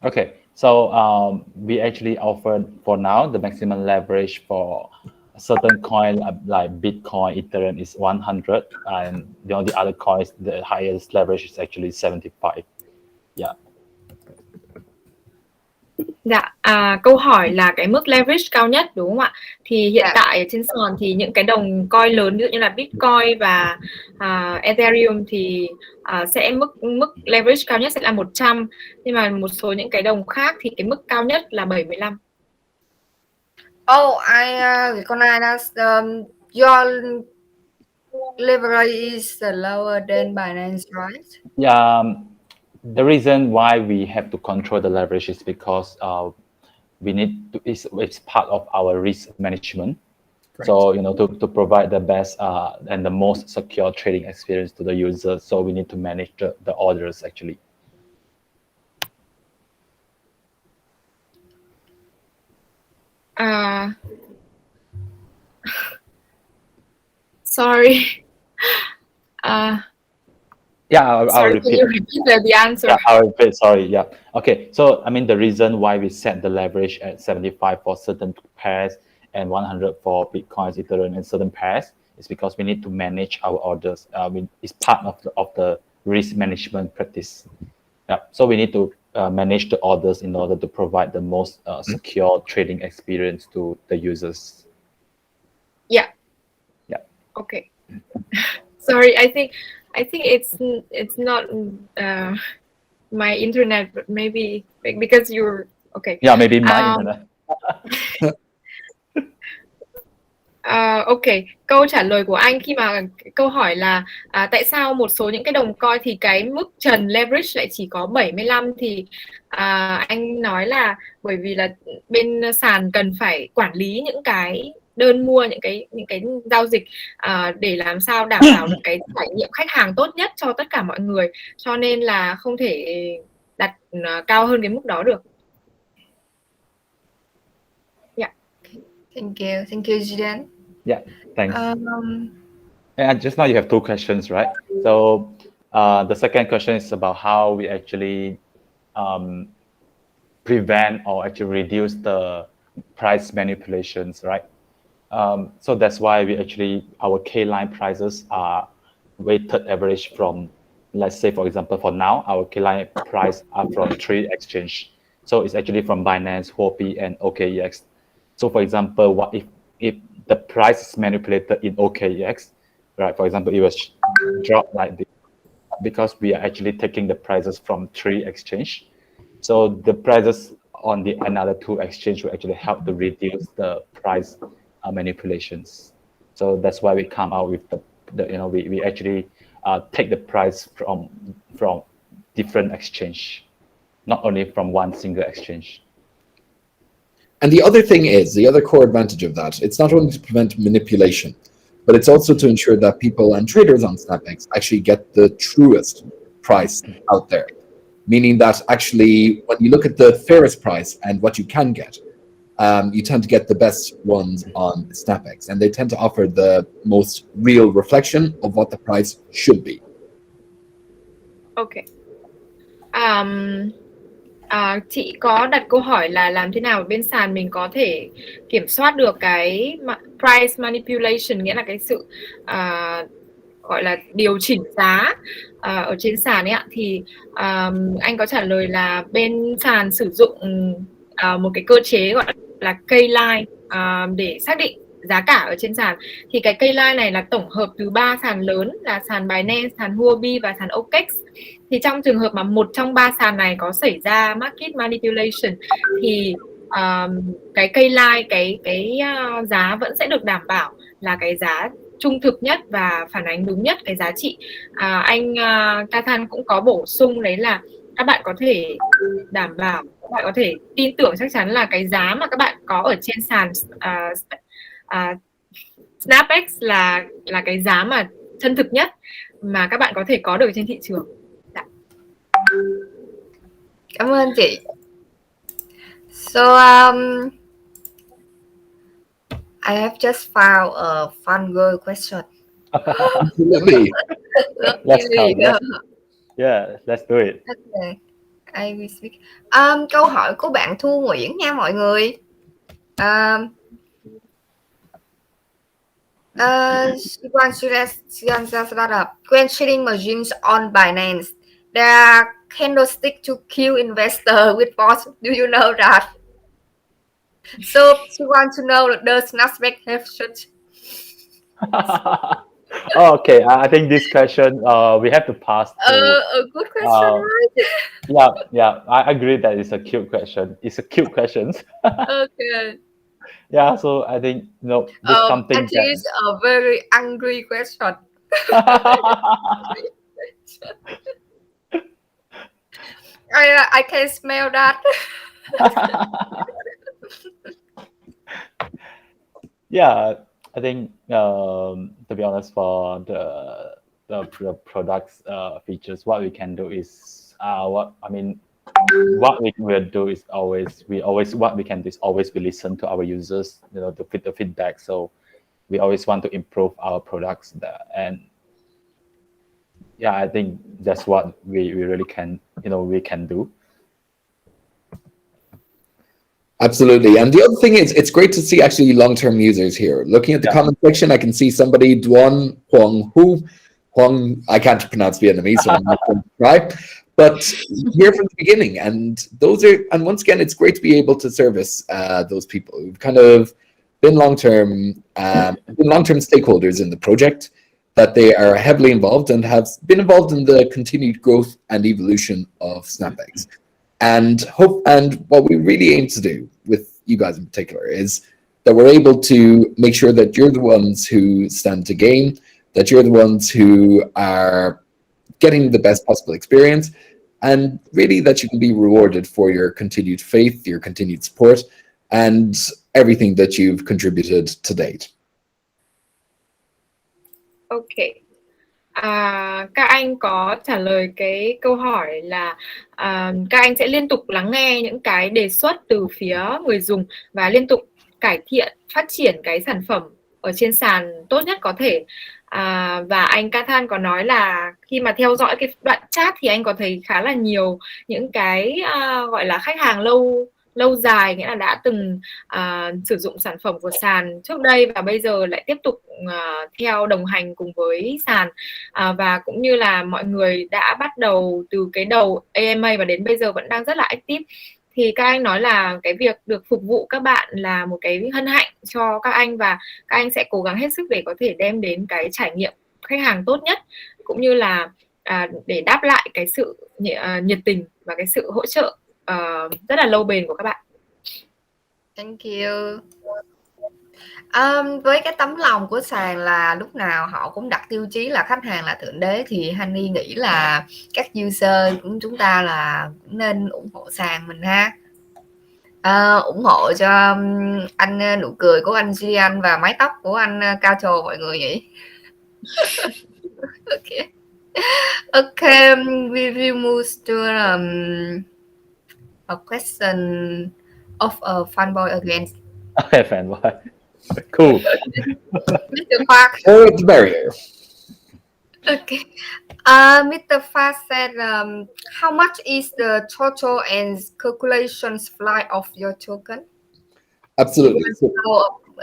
[SPEAKER 2] Okay, so we actually offer for now the maximum leverage for a certain coin like Bitcoin, Ethereum is 100, and the other coins, the highest leverage is actually 75. Yeah.
[SPEAKER 4] Dạ. câu hỏi là cái mức leverage cao nhất đúng không ạ? Thì hiện tại ở trên sàn thì những cái đồng coin lớn ví dụ như là Bitcoin và Ethereum thì sẽ mức leverage cao nhất sẽ là 100, nhưng mà một số những cái đồng khác thì cái mức cao nhất là 75.
[SPEAKER 1] Oh, I recognize your leverage is lower than Binance, right?
[SPEAKER 2] Yeah, the reason why we have to control the leverage is because we need to, it's part of our risk management. Correct. So, to provide the best and the most secure trading experience to the user, so we need to manage the orders actually.
[SPEAKER 4] Sorry.
[SPEAKER 2] Yeah, I'll
[SPEAKER 4] sorry,
[SPEAKER 2] repeat.
[SPEAKER 4] Can you repeat the answer?
[SPEAKER 2] Yeah, I'll repeat. Sorry. Yeah. Okay. So, I mean, the reason why we set the leverage at 75 for certain pairs and 100 for Bitcoins, Ethereum, and certain pairs is because we need to manage our orders. It's part of the risk management practice. Yeah. So we need to manage the orders in order to provide the most secure trading experience to the users.
[SPEAKER 4] Yeah.
[SPEAKER 2] Yeah.
[SPEAKER 4] Okay. Sorry, I think it's not my internet, but maybe because you're okay.
[SPEAKER 2] Yeah, maybe my internet.
[SPEAKER 4] Ok, câu trả lời của anh khi mà câu hỏi là tại sao một số những cái đồng coin thì cái mức trần leverage lại chỉ có 75 thì anh nói là bởi vì là bên sàn cần phải quản lý những cái đơn mua, những cái giao dịch để làm sao đảm bảo được cái trải nghiệm khách hàng tốt nhất cho tất cả mọi người, cho nên là không thể đặt cao hơn cái mức đó được. Yeah.
[SPEAKER 1] Thank you, Jhin.
[SPEAKER 2] Yeah, thanks. And just now you have two questions, right? So the second question is about how we actually prevent or actually reduce the price manipulations, right? So that's why our K-line prices are weighted average from, let's say, for example, for now, our K-line price are from 3 exchange. So it's actually from Binance, Huobi, and OKEX. So for example, what if the price is manipulated in OKEX, right? For example, it was dropped like this because we are actually taking the prices from 3 exchange. So the prices on the another 2 exchange will actually help to reduce the price manipulations. So that's why we come out with we actually take the price from different exchange, not only from one single exchange.
[SPEAKER 3] And the other thing is, the other core advantage of that, it's not only to prevent manipulation, but it's also to ensure that people and traders on SnapEx actually get the truest price out there. Meaning that actually, when you look at the fairest price and what you can get, you tend to get the best ones on SnapEx, and they tend to offer the most real reflection of what the price should be.
[SPEAKER 4] Okay. Chị có đặt câu hỏi là làm thế nào bên sàn mình có thể kiểm soát được cái price manipulation, nghĩa là cái sự gọi là điều chỉnh giá ở trên sàn ấy ạ. Thì anh có trả lời là bên sàn sử dụng một cái cơ chế gọi là K-line để xác định giá cả ở trên sàn. Thì cái K-line này là tổng hợp từ 3 sàn lớn là sàn Binance, sàn Huobi và sàn OKEX. Thì trong trường hợp mà một trong 3 sàn này có xảy ra market manipulation thì cái K-line, cái giá vẫn sẽ được đảm bảo là cái giá trung thực nhất và phản ánh đúng nhất cái giá trị. Anh Kathan cũng có bổ sung đấy là các bạn có thể đảm bảo, các bạn có thể tin tưởng chắc chắn là cái giá mà các bạn có ở trên sàn SnapEx là cái giá mà chân thực nhất mà các bạn có thể có được trên thị trường.
[SPEAKER 1] Cảm ơn chị. So I have just found a fun girl question.
[SPEAKER 2] Let's do it.
[SPEAKER 1] Okay. I will speak. Câu hỏi của bạn Thu Nguyễn nha mọi người. She wants to start up. When trading machines on Binance, there are candlestick to kill investor with bots. Do you know that? So she wants to know, does SnapEx have such?
[SPEAKER 2] Okay, I think this question we have to pass to.
[SPEAKER 1] A good question, right?
[SPEAKER 2] Yeah, I agree that it's a cute question. It's a cute question.
[SPEAKER 1] Okay.
[SPEAKER 2] Yeah, so I think this is something
[SPEAKER 1] Actually,
[SPEAKER 2] that.
[SPEAKER 1] it's a very angry question. I can smell that.
[SPEAKER 2] Yeah, I think to be honest, for the products features, what we can do is what we will do is always what we can do is always we listen to our users, to fit the feedback. So we always want to improve our products there. And yeah, I think that's what we really can we can do.
[SPEAKER 3] Absolutely. And the other thing is, it's great to see actually long-term users here. Looking at the comment section, I can see somebody, ĐUN Huang, I can't pronounce Vietnamese, so I'm not going to try. But here from the beginning, and once again, it's great to be able to service those people who've kind of been long-term stakeholders in the project, that they are heavily involved and have been involved in the continued growth and evolution of SnapEx. And what we really aim to do with you guys in particular is that we're able to make sure that you're the ones who stand to gain, that you're the ones who are getting the best possible experience, and really that you can be rewarded for your continued faith, your continued support, and everything that you've contributed to date.
[SPEAKER 4] Okay. Các anh có trả lời cái câu hỏi là các anh sẽ liên tục lắng nghe những cái đề xuất từ phía người dùng và liên tục cải thiện, phát triển cái sản phẩm ở trên sàn tốt nhất có thể. Và anh Kathan có nói là khi mà theo dõi cái đoạn chat thì anh có thấy khá là nhiều những cái gọi là khách hàng lâu dài, nghĩa là đã từng sử dụng sản phẩm của sàn trước đây và bây giờ lại tiếp tục theo đồng hành cùng với sàn, và cũng như là mọi người đã bắt đầu từ cái đầu AMA và đến bây giờ vẫn đang rất là active. Thì các anh nói là cái việc được phục vụ các bạn là một cái hân hạnh cho các anh và các anh sẽ cố gắng hết sức để có thể đem đến cái trải nghiệm khách hàng tốt nhất, cũng như là để đáp lại cái sự nhiệt tình và cái sự hỗ trợ rất là lâu bền của các bạn.
[SPEAKER 1] Thank you. Với cái tấm lòng của sàn là lúc nào họ cũng đặt tiêu chí là khách hàng là thượng đế, thì Honey nghĩ là các user của chúng ta là cũng nên ủng hộ sàn mình ha. Ủng hộ cho anh nụ cười của anh Jhin và mái tóc của anh cao trồ mọi người nhỉ. Okay, we will move to a question of a fanboy again.
[SPEAKER 2] Okay, fanboy. Cool.
[SPEAKER 1] Mr. Park.
[SPEAKER 3] Oh, it's barrier.
[SPEAKER 1] Okay. Mr. Fa said, how much is the total and calculation supply of your token?
[SPEAKER 3] Absolutely.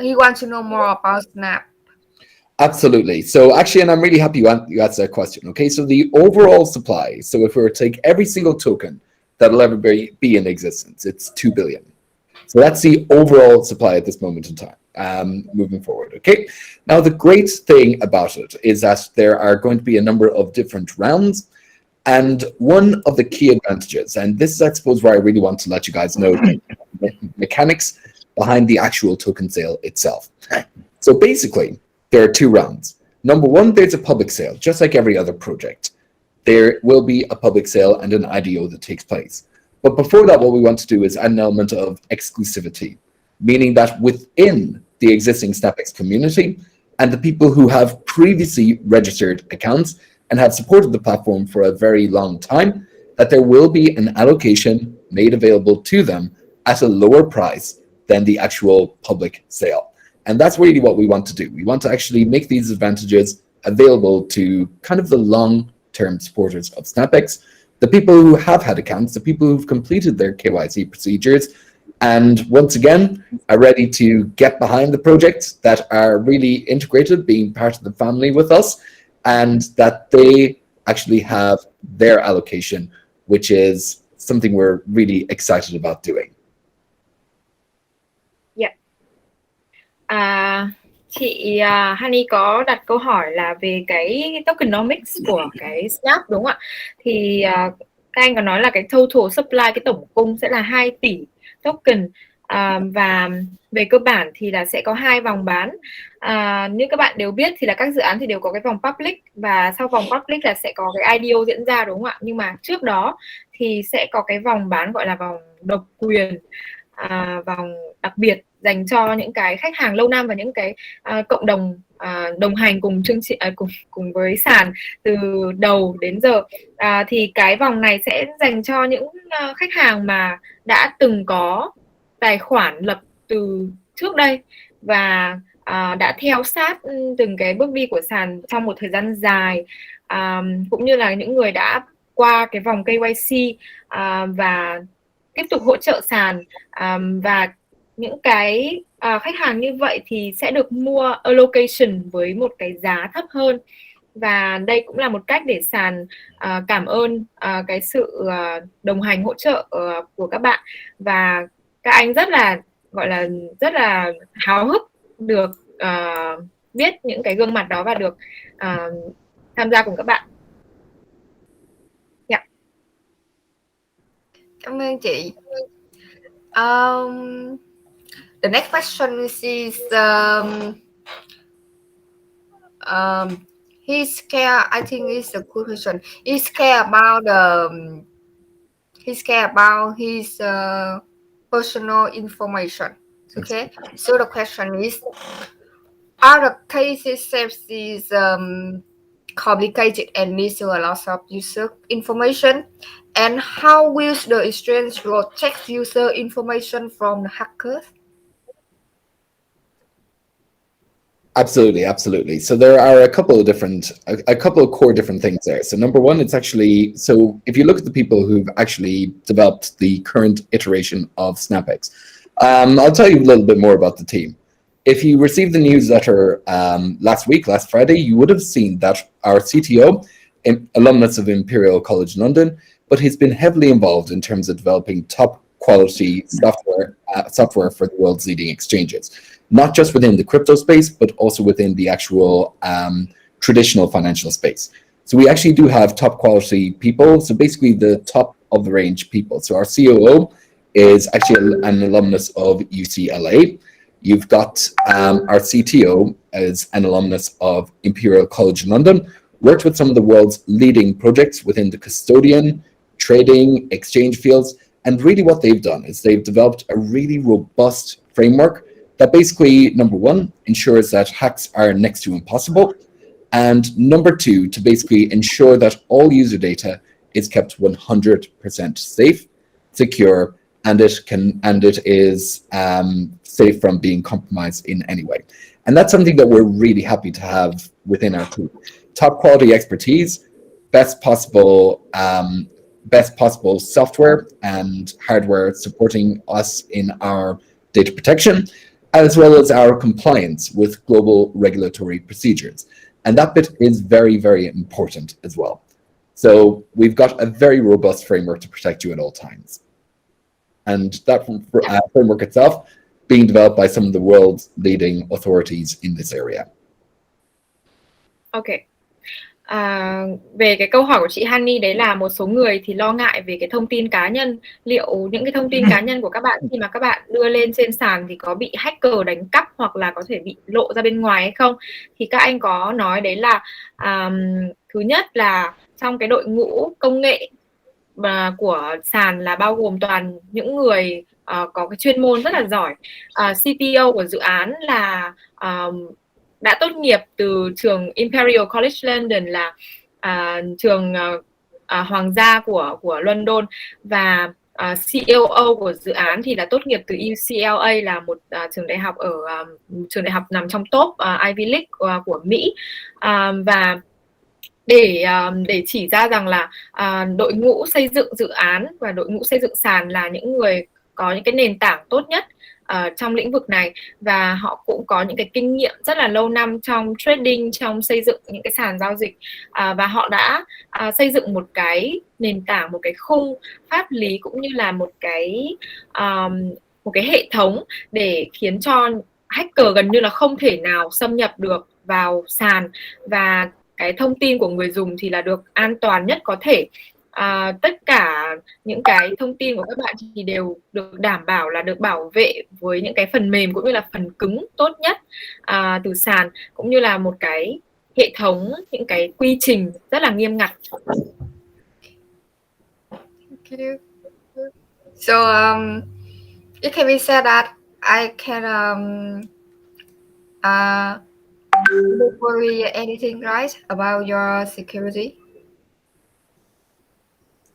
[SPEAKER 1] He wants to know more about Snap.
[SPEAKER 3] Absolutely. So actually, and I'm really happy you asked that question. Okay, so the overall supply, so if we were to take every single token that'll ever be in existence, it's 2 billion. So that's the overall supply at this moment in time, moving forward. Okay. Now, the great thing about it is that there are going to be a number of different rounds. And one of the key advantages, and this is, I suppose, where I really want to let you guys know the mechanics behind the actual token sale itself. So basically, there are 2 rounds. Number 1, there's a public sale, just like every other project. There will be a public sale and an IDO that takes place. But before that, what we want to do is add an element of exclusivity, meaning that within the existing SnapEx community and the people who have previously registered accounts and have supported the platform for a very long time, that there will be an allocation made available to them at a lower price than the actual public sale. And that's really what we want to do. We want to actually make these advantages available to kind of the long-term supporters of SnapEx, the people who have had accounts, the people who've completed their KYC procedures, and once again, are ready to get behind the project, that are really integrated, being part of the family with us, and that they actually have their allocation, which is something we're really excited about doing.
[SPEAKER 4] Chị Honey có đặt câu hỏi là về cái tokenomics của cái Snap đúng không ạ? Thì các anh có nói là cái total supply, cái tổng cung sẽ là 2 tỷ token, và về cơ bản thì là sẽ có 2 vòng bán. Như các bạn đều biết thì là các dự án thì đều có cái vòng public, và sau vòng public là sẽ có cái IDO diễn ra đúng không ạ? Nhưng mà trước đó thì sẽ có cái vòng bán gọi là vòng độc quyền, vòng đặc biệt dành cho những cái khách hàng lâu năm và những cái cộng đồng đồng hành cùng chương trình cùng với sàn từ đầu đến giờ. Thì cái vòng này sẽ dành cho những khách hàng mà đã từng có tài khoản lập từ trước đây và đã theo sát từng cái bước đi của sàn trong một thời gian dài, cũng như là những người đã qua cái vòng KYC và tiếp tục hỗ trợ sàn, và những cái khách hàng như vậy thì sẽ được mua allocation với một cái giá thấp hơn. Và đây cũng là một cách để sàn cảm ơn cái sự đồng hành hỗ trợ của các bạn, và các anh rất là háo hức được biết những cái gương mặt đó và được tham gia cùng các bạn. Yeah.
[SPEAKER 1] Cảm ơn chị. The next question is he's care. I think it's a good question. He's care about his personal information. Okay. So the question is, are the cases complicated and needs a lot of user information? And how will the exchange protect user information from the hackers?
[SPEAKER 3] Absolutely. So there are a couple of core different things there. So number one, it's actually, so if you look at the people who've actually developed the current iteration of SnapEx, I'll tell you a little bit more about the team. If you received the newsletter last Friday, you would have seen that our CTO, alumnus of Imperial College London, but he's been heavily involved in terms of developing top quality software for the world's leading exchanges, not just within the crypto space, but also within the actual traditional financial space. So we actually do have top quality people. So basically the top of the range people. So our COO is actually an alumnus of UCLA. You've got our CTO as an alumnus of Imperial College London, worked with some of the world's leading projects within the custodian, trading, exchange fields. And really what they've done is they've developed a really robust framework that basically, number one, ensures that hacks are next to impossible. And number two, to basically ensure that all user data is kept 100% safe, secure, and it is safe from being compromised in any way. And that's something that we're really happy to have within our team. Top quality expertise, best possible software and hardware supporting us in our data protection, as well as our compliance with global regulatory procedures. And that bit is very, very important as well. So we've got a very robust framework to protect you at all times. And that framework itself being developed by some of the world's leading authorities in this area.
[SPEAKER 4] Okay. Về cái câu hỏi của chị Honey, đấy là một số người thì lo ngại về cái thông tin cá nhân, liệu những cái thông tin cá nhân của các bạn khi mà các bạn đưa lên trên sàn thì có bị hacker đánh cắp hoặc là có thể bị lộ ra bên ngoài hay không. Thì các anh có nói đấy là thứ nhất là trong cái đội ngũ công nghệ của sàn là bao gồm toàn những người có cái chuyên môn rất là giỏi. CTO của dự án là đã tốt nghiệp từ trường Imperial College London, là trường hoàng gia của London, và COO của dự án thì là tốt nghiệp từ UCLA, là một trường đại học nằm trong top Ivy League của Mỹ. Và để chỉ ra rằng là đội ngũ xây dựng dự án và đội ngũ xây dựng sàn là những người có những cái nền tảng tốt nhất trong lĩnh vực này, và họ cũng có những cái kinh nghiệm rất là lâu năm trong trading, trong xây dựng những cái sàn giao dịch, và họ đã xây dựng một cái nền tảng, một cái khung pháp lý cũng như là một cái hệ thống để khiến cho hacker gần như là không thể nào xâm nhập được vào sàn, và cái thông tin của người dùng thì là được an toàn nhất có thể. Tất cả những cái thông tin của các bạn thì đều được đảm bảo là được bảo vệ với những cái phần mềm cũng như là phần cứng tốt nhất từ sàn, cũng như là một cái hệ thống, những cái quy trình rất là nghiêm ngặt.
[SPEAKER 1] So it can be said that I can don't worry anything, right, about your security.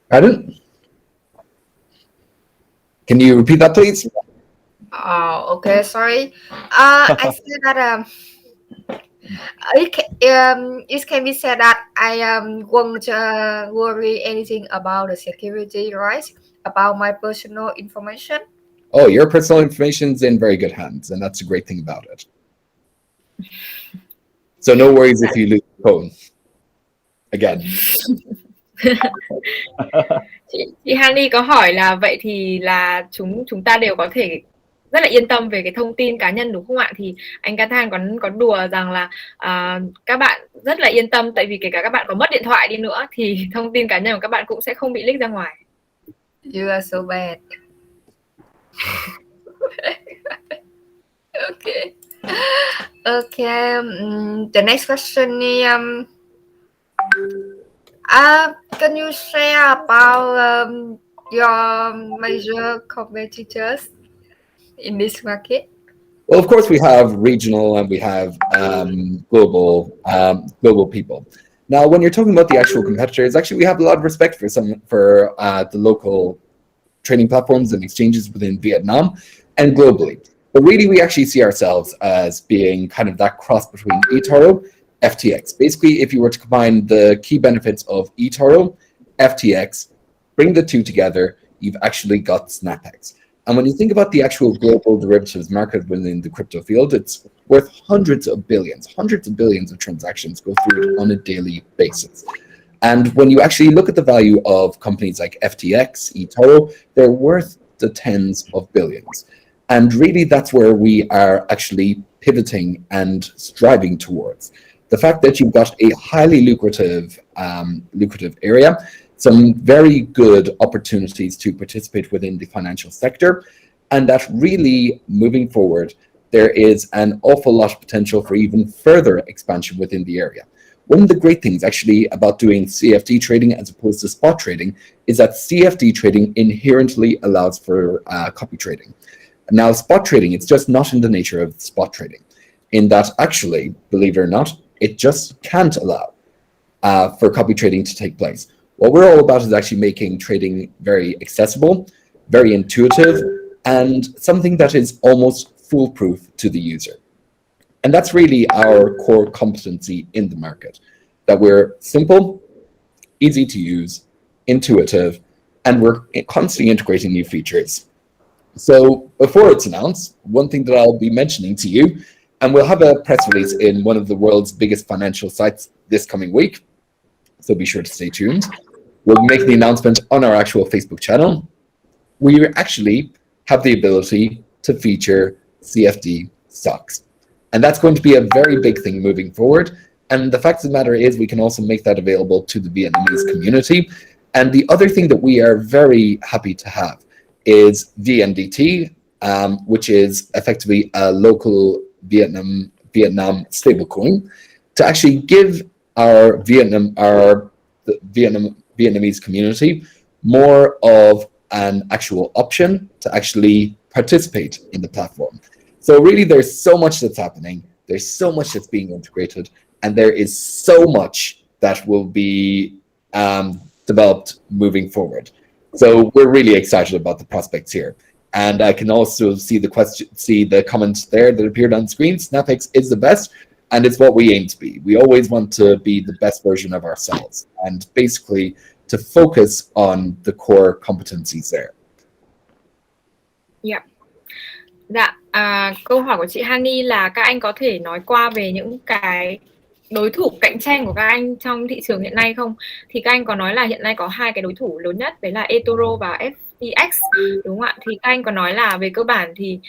[SPEAKER 3] Pardon? Can you repeat that, please?
[SPEAKER 1] Oh, okay, sorry. I said that it can be said that I won't worry anything about the security, right? About my personal information.
[SPEAKER 3] Oh, your personal information is in very good hands, and that's a great thing about it. So no worries if you lose the phone. Again.
[SPEAKER 4] Chị Hani có hỏi là vậy thì là chúng ta đều có thể rất là yên tâm về cái thông tin cá nhân đúng không ạ? Thì anh Kênh có đùa rằng là các bạn rất là yên tâm, tại vì kể cả các bạn có mất điện thoại đi nữa thì thông tin cá nhân của các bạn cũng sẽ không bị leak ra ngoài.
[SPEAKER 1] You are so bad. Okay. Okay. The next question is can you share about your major competitors in this market?
[SPEAKER 3] Well, of course, we have regional and we have global people. Now, when you're talking about the actual competitors, actually, we have a lot of respect for the local trading platforms and exchanges within Vietnam and globally. But really, we actually see ourselves as being kind of that cross between eToro, FTX. Basically, if you were to combine the key benefits of eToro, FTX, bring the two together, you've actually got SnapEx. And when you think about the actual global derivatives market within the crypto field, it's worth hundreds of billions of transactions go through it on a daily basis. And when you actually look at the value of companies like FTX, eToro, they're worth the tens of billions. And really, that's where we are actually pivoting and striving towards. The fact that you've got a highly lucrative area, some very good opportunities to participate within the financial sector, and that really, moving forward, there is an awful lot of potential for even further expansion within the area. One of the great things actually about doing CFD trading as opposed to spot trading is that CFD trading inherently allows for copy trading. Now, spot trading, it's just not in the nature of spot trading, in that actually, believe it or not, it just can't allow for copy trading to take place. What we're all about is actually making trading very accessible, very intuitive, and something that is almost foolproof to the user. And that's really our core competency in the market, that we're simple, easy to use, intuitive, and we're constantly integrating new features. So before it's announced, one thing that I'll be mentioning to you, and we'll have a press release in one of the world's biggest financial sites this coming week, so be sure to stay tuned. We'll make the announcement on our actual Facebook channel. We actually have the ability to feature CFD stocks. And that's going to be a very big thing moving forward. And the fact of the matter is we can also make that available to the Vietnamese community. And the other thing that we are very happy to have is VNDT, which is effectively a local Vietnam stablecoin, to actually give our Vietnamese community more of an actual option to actually participate in the platform. So really, there's so much that's happening. There's so much that's being integrated, and there is so much that will be developed moving forward. So we're really excited about the prospects here. And I can also see the comments there that appeared on screen. SnapEx is the best, and it's what we aim to be. We always want to be the best version of ourselves, and basically to focus on the core competencies there.
[SPEAKER 4] Yeah. Dạ, câu hỏi của chị Hani là các anh có thể nói qua về những cái đối thủ cạnh tranh của các anh trong thị trường hiện nay không? Thì các anh có nói là hiện nay có hai cái đối thủ lớn nhất, đấy là eToro và SnapEx, đúng không ạ? Thì các anh có nói là về cơ bản thì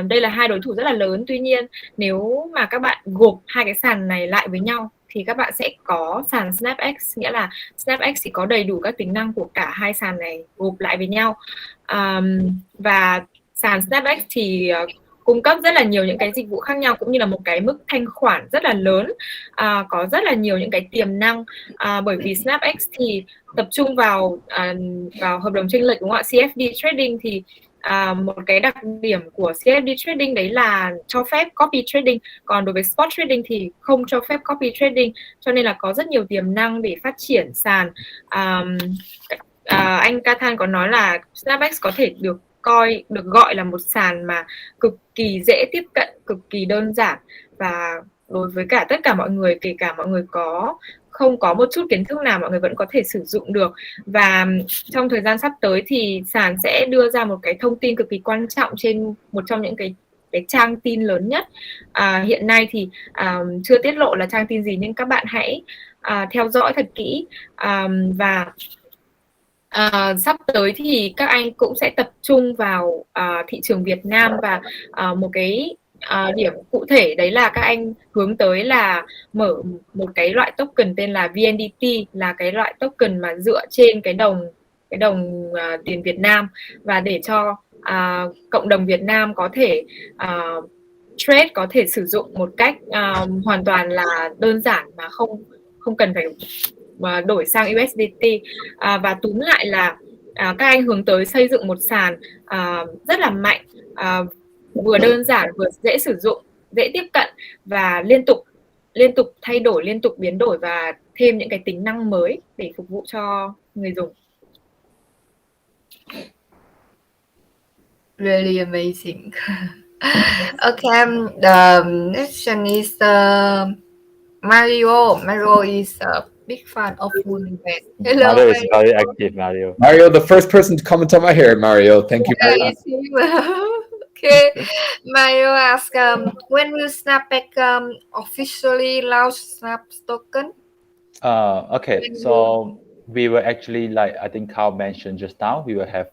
[SPEAKER 4] đây là hai đối thủ rất là lớn. Tuy nhiên nếu mà các bạn gộp hai cái sàn này lại với nhau thì các bạn sẽ có sàn SnapEx, nghĩa là SnapEx thì có đầy đủ các tính năng của cả hai sàn này gộp lại với nhau. Và sàn SnapEx thì cung cấp rất là nhiều những cái dịch vụ khác nhau, cũng như là một cái mức thanh khoản rất là lớn, có rất là nhiều những cái tiềm năng, bởi vì SnapEx thì tập trung vào hợp đồng chênh lệch, đúng không ạ? CFD trading thì một cái đặc điểm của CFD trading đấy là cho phép copy trading, còn đối với spot trading thì không cho phép copy trading, cho nên là có rất nhiều tiềm năng để phát triển sàn. Anh Kathan có nói là SnapEx có thể được gọi là một sàn mà cực kỳ dễ tiếp cận, cực kỳ đơn giản, và đối với cả tất cả mọi người, kể cả mọi người không có một chút kiến thức nào, mọi người vẫn có thể sử dụng được. Và trong thời gian sắp tới thì sàn sẽ đưa ra một cái thông tin cực kỳ quan trọng trên một trong những cái trang tin lớn nhất. Hiện nay thì chưa tiết lộ là trang tin gì, nhưng các bạn hãy theo dõi thật kỹ. Và sắp tới thì các anh cũng sẽ tập trung vào thị trường Việt Nam, và một cái điểm cụ thể đấy là các anh hướng tới là mở một cái loại token tên là VNDT, là cái loại token mà dựa trên cái đồng tiền Việt Nam, và để cho cộng đồng Việt Nam có thể trade, có thể sử dụng một cách hoàn toàn là đơn giản mà không cần phải đổi sang USDT. Và túm lại là các anh hướng tới xây dựng một sàn rất là mạnh, vừa đơn giản vừa dễ sử dụng, dễ tiếp cận, và liên tục thay đổi, liên tục biến đổi và thêm những cái tính năng mới để phục vụ cho người dùng.
[SPEAKER 1] Really amazing. Okay, the next one is Mario. Mario is a big fan of LUÓN. Hello,
[SPEAKER 2] Mario is very active, Mario.
[SPEAKER 3] Mario, the first person to comment on my hair, Mario. Thank you very much.
[SPEAKER 1] Okay, Mario asks, when will SnapEx officially launch Snap token?
[SPEAKER 2] Okay, so we will actually, like I think Carl mentioned just now, we will have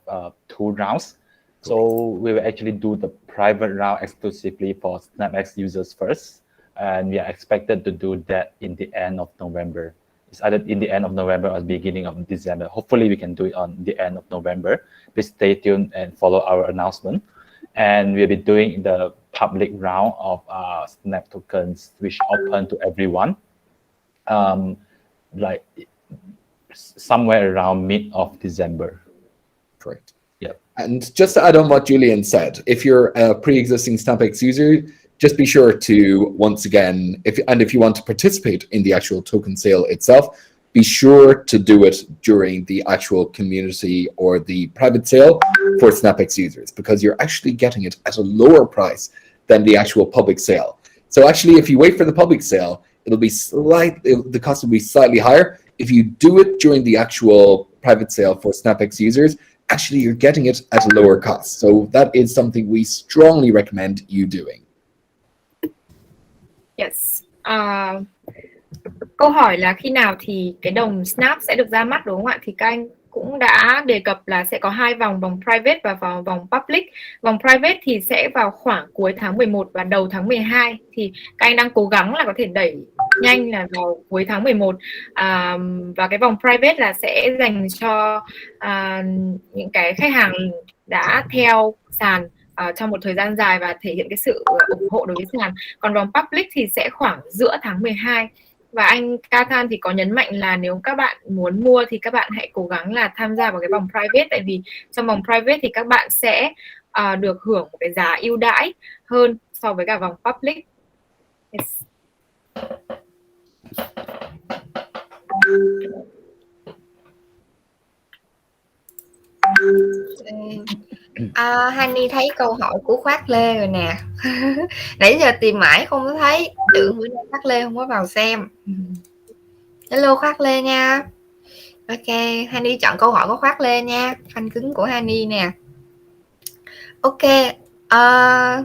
[SPEAKER 2] 2 rounds. So we will actually do the private round exclusively for SnapEx users first, and we are expected to do that in the end of November. It's either in the end of November or beginning of December. Hopefully we can do it on the end of November. Please stay tuned and follow our announcement. And we'll be doing the public round of Snap tokens, which open to everyone, like somewhere around mid of December.
[SPEAKER 3] Correct.
[SPEAKER 2] Yeah.
[SPEAKER 3] And just to add on what Julian said, if you're a pre-existing SnapEx user, just be sure to, once again, if you want to participate in the actual token sale itself, be sure to do it during the actual community or the private sale for SnapEx users, because you're actually getting it at a lower price than the actual public sale. So actually, if you wait for the public sale, the cost will be slightly higher. If you do it during the actual private sale for SnapEx users, actually you're getting it at a lower cost. So that is something we strongly recommend you doing.
[SPEAKER 4] Yes. Câu hỏi là khi nào thì cái đồng Snap sẽ được ra mắt, đúng không ạ? Thì các anh cũng đã đề cập là sẽ có 2 vòng private và vòng public. Vòng private thì sẽ vào khoảng cuối tháng 11 và đầu tháng 12. Thì các anh đang cố gắng là có thể đẩy nhanh là vào cuối tháng 11. Và cái vòng private là sẽ dành cho những cái khách hàng đã theo sàn trong một thời gian dài và thể hiện cái sự ủng hộ đối với sàn. Còn vòng public thì sẽ khoảng giữa tháng 12. Và anh Kathan thì có nhấn mạnh là nếu các bạn muốn mua thì các bạn hãy cố gắng là tham gia vào cái vòng private, tại vì trong vòng private thì các bạn sẽ được hưởng một cái giá ưu đãi hơn so với cả vòng public. Yes.
[SPEAKER 1] Hani thấy câu hỏi của Khoát Lê rồi nè. Nãy giờ tìm mãi không có thấy, tưởng bữa nay Khoát Lê không có vào xem. Hello Khoát Lê nha. Ok, Hani chọn câu hỏi của Khoát Lê nha, fan cứng của Hani nè. Ok,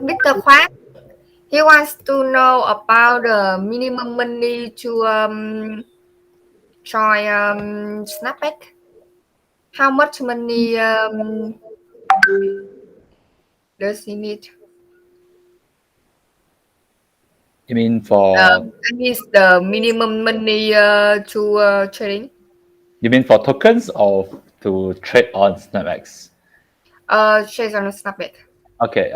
[SPEAKER 1] Mr. Khoát, he wants to know about the minimum money to join SnapEx. How much money does he need?
[SPEAKER 2] You mean for?
[SPEAKER 1] The minimum money to trading.
[SPEAKER 2] You mean for tokens or to trade on SnapEx?
[SPEAKER 1] Trade on SnapEx.
[SPEAKER 2] Okay.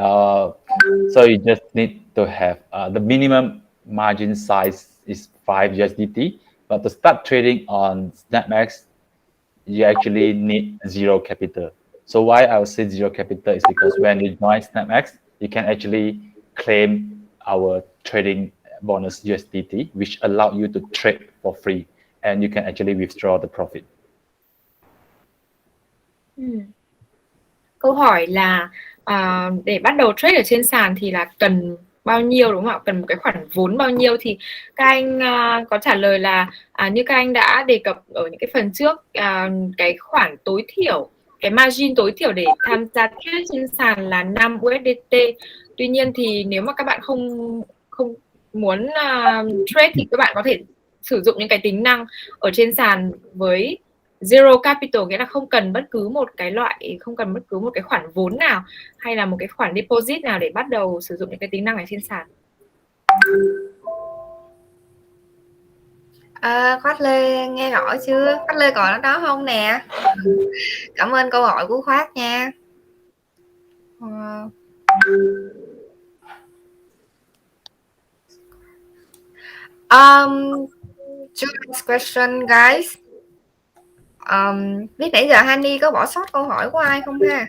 [SPEAKER 2] So you just need to have the minimum margin size is 5 USDT, but to start trading on SnapEx, you actually need 0 capital. So why I would say 0 capital is because when you join SnapEx, you can actually claim our trading bonus USDT, which allow you to trade for free, and you can actually withdraw the profit.
[SPEAKER 4] Câu hỏi là để bắt đầu trade ở trên sàn thì là cần bao nhiêu, đúng không ạ? Cần một cái khoản vốn bao nhiêu? Thì các anh có trả lời là như các anh đã đề cập ở những cái phần trước, cái khoản tối thiểu, cái margin tối thiểu để tham gia trade trên sàn là 5 USDT. Tuy nhiên thì nếu mà các bạn không muốn trade thì các bạn có thể sử dụng những cái tính năng ở trên sàn với zero capital, nghĩa là không cần bất cứ một cái khoản vốn nào hay là một cái khoản deposit nào để bắt đầu sử dụng những cái tính năng ở trên sàn.
[SPEAKER 1] Khoát Lê nghe rõ chưa? Khoát Lê còn ở đó không nè? Cảm ơn câu hỏi của Khoát nha. Two last question guys. Biết nãy giờ Hani có bỏ sót câu hỏi của ai không ha?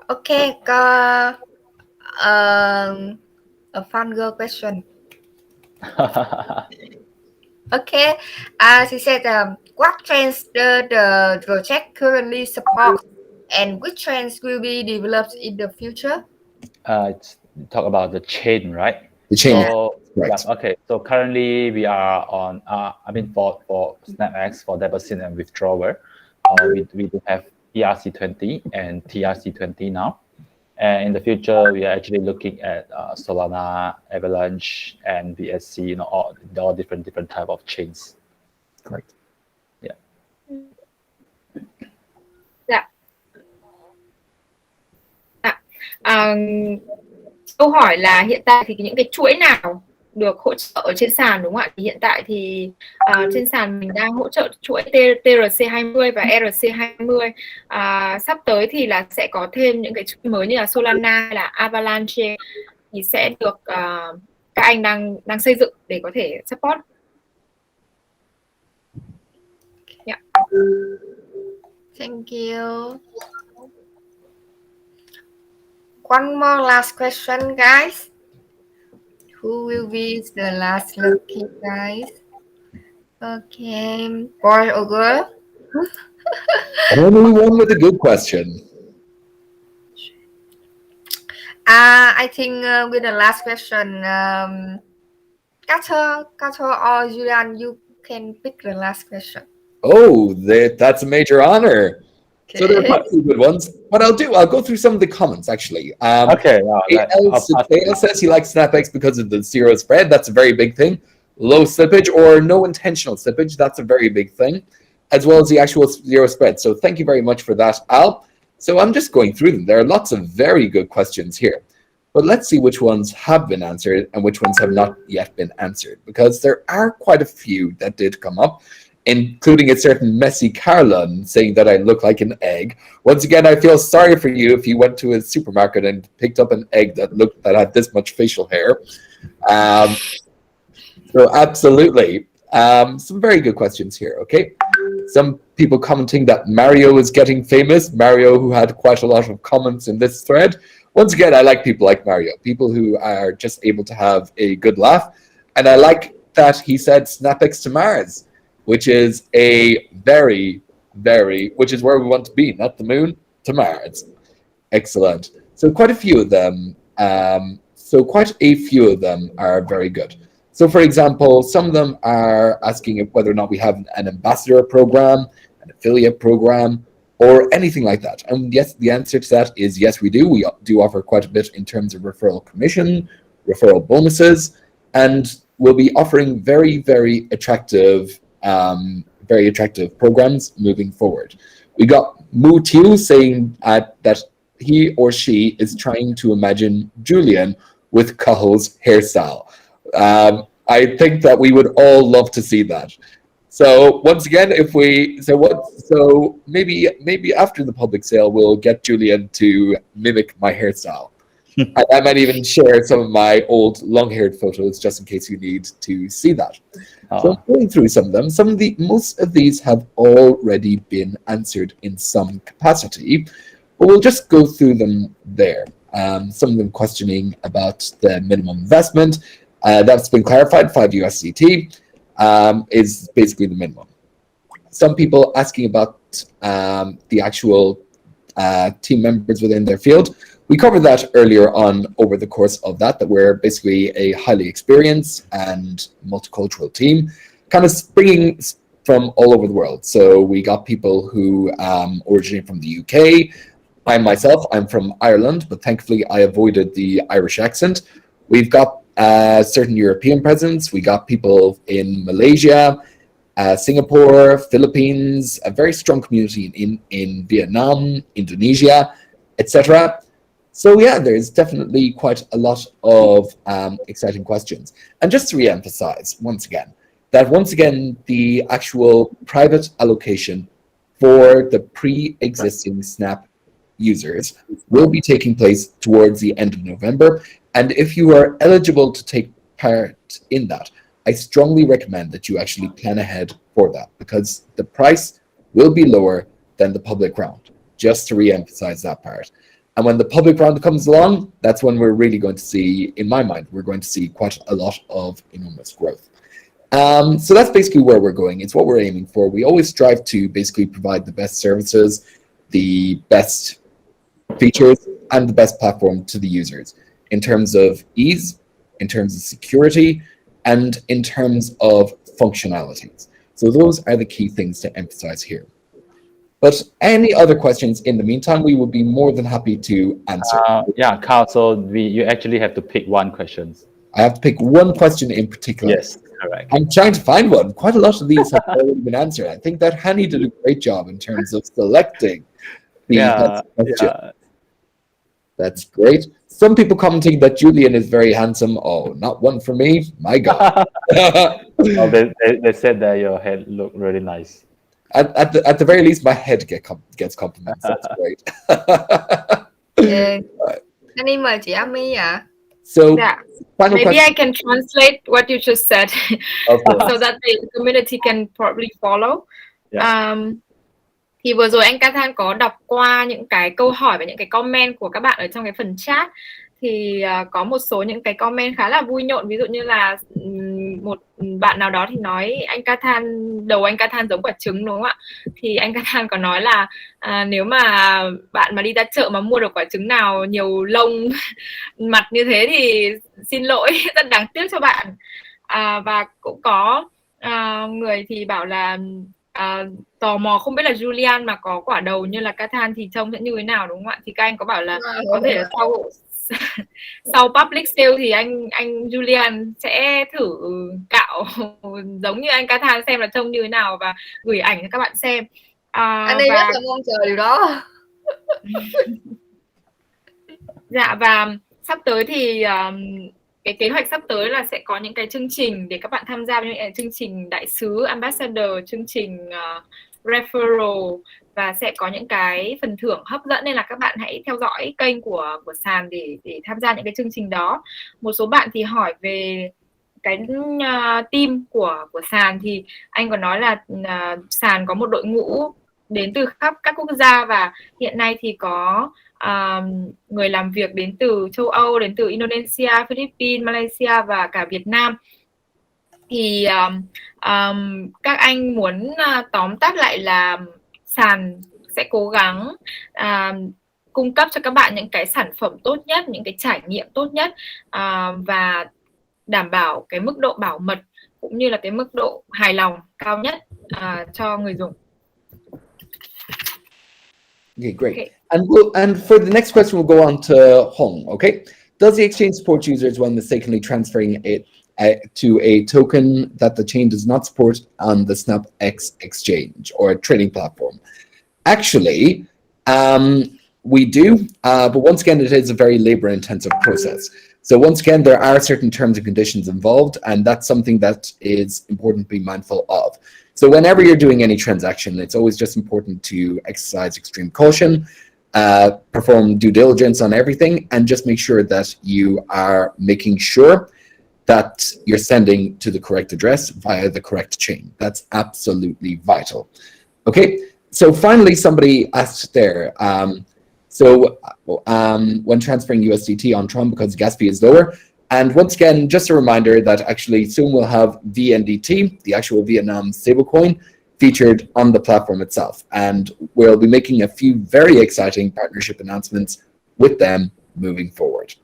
[SPEAKER 1] Okay, a fun girl question. Okay, she said, what trends the project currently supports, and which trends will be developed in the future?
[SPEAKER 2] Talk about the chain, right?
[SPEAKER 3] The chain.
[SPEAKER 2] So,
[SPEAKER 3] right.
[SPEAKER 2] Yeah, okay. So currently we are on. For SnapEx for deposit and withdrawal, we do have ERC20 and TRC20 now. And in the future, we are actually looking at Solana, Avalanche, and BSC, all different type of chains.
[SPEAKER 3] Correct.
[SPEAKER 2] Yeah.
[SPEAKER 4] Câu hỏi là hiện tại thì những cái chuỗi nào được hỗ trợ ở trên sàn, đúng không ạ? Thì hiện tại thì trên sàn mình đang hỗ trợ chuỗi TRC20 và ERC20. Sắp tới thì là sẽ có thêm những cái chuỗi mới như là Solana hay là Avalanche thì sẽ được các anh đang xây dựng để có thể support. Yeah.
[SPEAKER 1] Thank you. One more last question, guys. Who will be the last lucky guys? Okay, boy or girl?
[SPEAKER 3] Anyone with a good question.
[SPEAKER 1] I think with the last question, Kato or Julian, you can pick the last question.
[SPEAKER 3] Oh, that's a major honor. Okay. So there are quite a few good ones. What I'll go through some of the comments actually.
[SPEAKER 2] Okay.
[SPEAKER 3] AL says he likes SnapEx because of the zero spread. That's a very big thing. Low slippage or no intentional slippage. That's a very big thing, as well as the actual zero spread. So thank you very much for that, Al. So I'm just going through them. There are lots of very good questions here, but let's see which ones have been answered and which ones have not yet been answered, because there are quite a few that did come up, including a certain Messy Carlin saying that I look like an egg. Once again, I feel sorry for you if you went to a supermarket and picked up an egg that had this much facial hair. So absolutely, some very good questions here. Okay, some people commenting that Mario is getting famous. Mario, who had quite a lot of comments in this thread. Once again, I like people like Mario, people who are just able to have a good laugh, and I like that he said SnapEx to Mars, which is which is where we want to be, not the moon, to Mars. Excellent. So quite a few of them are very good. So for example, some of them are asking whether or not we have an ambassador program, an affiliate program, or anything like that? And yes, the answer to that is yes, we do. We do offer quite a bit in terms of referral commission, referral bonuses, and we'll be offering very, very attractive programs moving forward. We got Mu Tiu saying that he or she is trying to imagine Julian with Cahill's hairstyle. I think that we would all love to see that. So once again, so maybe after the public sale, we'll get Julian to mimic my hairstyle. I might even share some of my old long-haired photos just in case you need to see that. So I'm going through some of them. Most of these have already been answered in some capacity, but we'll just go through them there. Some of them questioning about the minimum investment. That's been clarified. 5 USDT is basically the minimum. Some people asking about the actual team members within their field. We covered that earlier on over the course of that we're basically a highly experienced and multicultural team, kind of springing from all over the world. So we got people who originate from the UK. I'm from Ireland, but thankfully I avoided the Irish accent. We've got certain European presence. We got people in Malaysia, Singapore, Philippines, a very strong community in Vietnam, Indonesia, etc. So yeah, there's definitely quite a lot of exciting questions. And just to re-emphasize once again, the actual private allocation for the pre-existing Snap users will be taking place towards the end of November. And if you are eligible to take part in that, I strongly recommend that you actually plan ahead for that, because the price will be lower than the public round, just to re-emphasize that part. And when the public round comes along, that's when we're really going to see, in my mind, we're going to see quite a lot of enormous growth. So that's basically where we're going. It's what we're aiming for. We always strive to basically provide the best services, the best features, and the best platform to the users in terms of ease, in terms of security, and in terms of functionalities. So those are the key things to emphasize here. But any other questions in the meantime, we would be more than happy to answer.
[SPEAKER 2] Yeah, Carl, so you actually have to pick one question.
[SPEAKER 3] I have to pick one question in particular.
[SPEAKER 2] Yes, correct.
[SPEAKER 3] I'm trying to find one. Quite a lot of these have already been answered. I think that Hani did a great job in terms of selecting the question. Yeah. That's great. Some people commenting that Julian is very handsome. Oh, not one for me. My God.
[SPEAKER 2] Well, they said that your head looked really nice.
[SPEAKER 3] At the very least, my head gets compliments. That's great.
[SPEAKER 1] Anh mời chị Ami ạ.
[SPEAKER 3] So
[SPEAKER 4] maybe question. I can translate what you just said so that the community can probably follow. Yeah. Thì vừa rồi anh Kathan có đọc qua những cái câu hỏi và những cái comment của các bạn ở trong cái phần chat. Thì có một số những cái comment khá là vui nhộn. Ví dụ như là một bạn nào đó thì nói anh Kathan, đầu anh Kathan giống quả trứng, đúng không ạ? Thì anh Kathan có nói là nếu mà bạn mà đi ra chợ mà mua được quả trứng nào nhiều lông mặt như thế thì xin lỗi, rất đáng tiếc cho bạn. Và cũng có người thì bảo là tò mò không biết là Julian mà có quả đầu như là Kathan thì trông sẽ như thế nào, đúng không ạ? Thì các anh có bảo là có thể là sau public sale thì anh Julian sẽ thử cạo giống như anh Kathan xem là trông như thế nào và gửi ảnh cho các bạn xem.
[SPEAKER 1] Anh ấy rất là mong chờ điều đó.
[SPEAKER 4] Dạ, và sắp tới thì cái kế hoạch sắp tới là sẽ có những cái chương trình để các bạn tham gia, như chương trình đại sứ, ambassador, chương trình referral, và sẽ có những cái phần thưởng hấp dẫn, nên là các bạn hãy theo dõi kênh của sàn để tham gia những cái chương trình đó. Một số bạn thì hỏi về cái team của sàn, thì anh có nói là sàn có một đội ngũ đến từ khắp các quốc gia, và hiện nay thì có người làm việc đến từ châu Âu, đến từ Indonesia, Philippines, Malaysia và cả Việt Nam. Thì các anh muốn tóm tắt lại là sàn sẽ cố gắng cung cấp cho các bạn những cái sản phẩm tốt nhất, những cái trải nghiệm tốt nhất, và đảm bảo cái mức độ bảo mật cũng như là cái mức độ hài lòng cao nhất cho người dùng.
[SPEAKER 3] Okay, great.
[SPEAKER 4] Okay.
[SPEAKER 3] And for the next question, we'll go on to Hong. Okay, does the exchange support users when mistakenly transferring it to a token that the chain does not support on the SnapEx exchange or a trading platform? Actually, we do, but once again, it is a very labor-intensive process. So once again, there are certain terms and conditions involved, and that's something that is important to be mindful of. So whenever you're doing any transaction, it's always just important to exercise extreme caution, perform due diligence on everything, and just make sure that you are making sure that you're sending to the correct address via the correct chain. That's absolutely vital. Okay, so finally, somebody asked there, when transferring USDT on Tron because gas fee is lower. And once again, just a reminder that actually soon we'll have VNDT, the actual Vietnam stablecoin, featured on the platform itself. And we'll be making a few very exciting partnership announcements with them moving forward.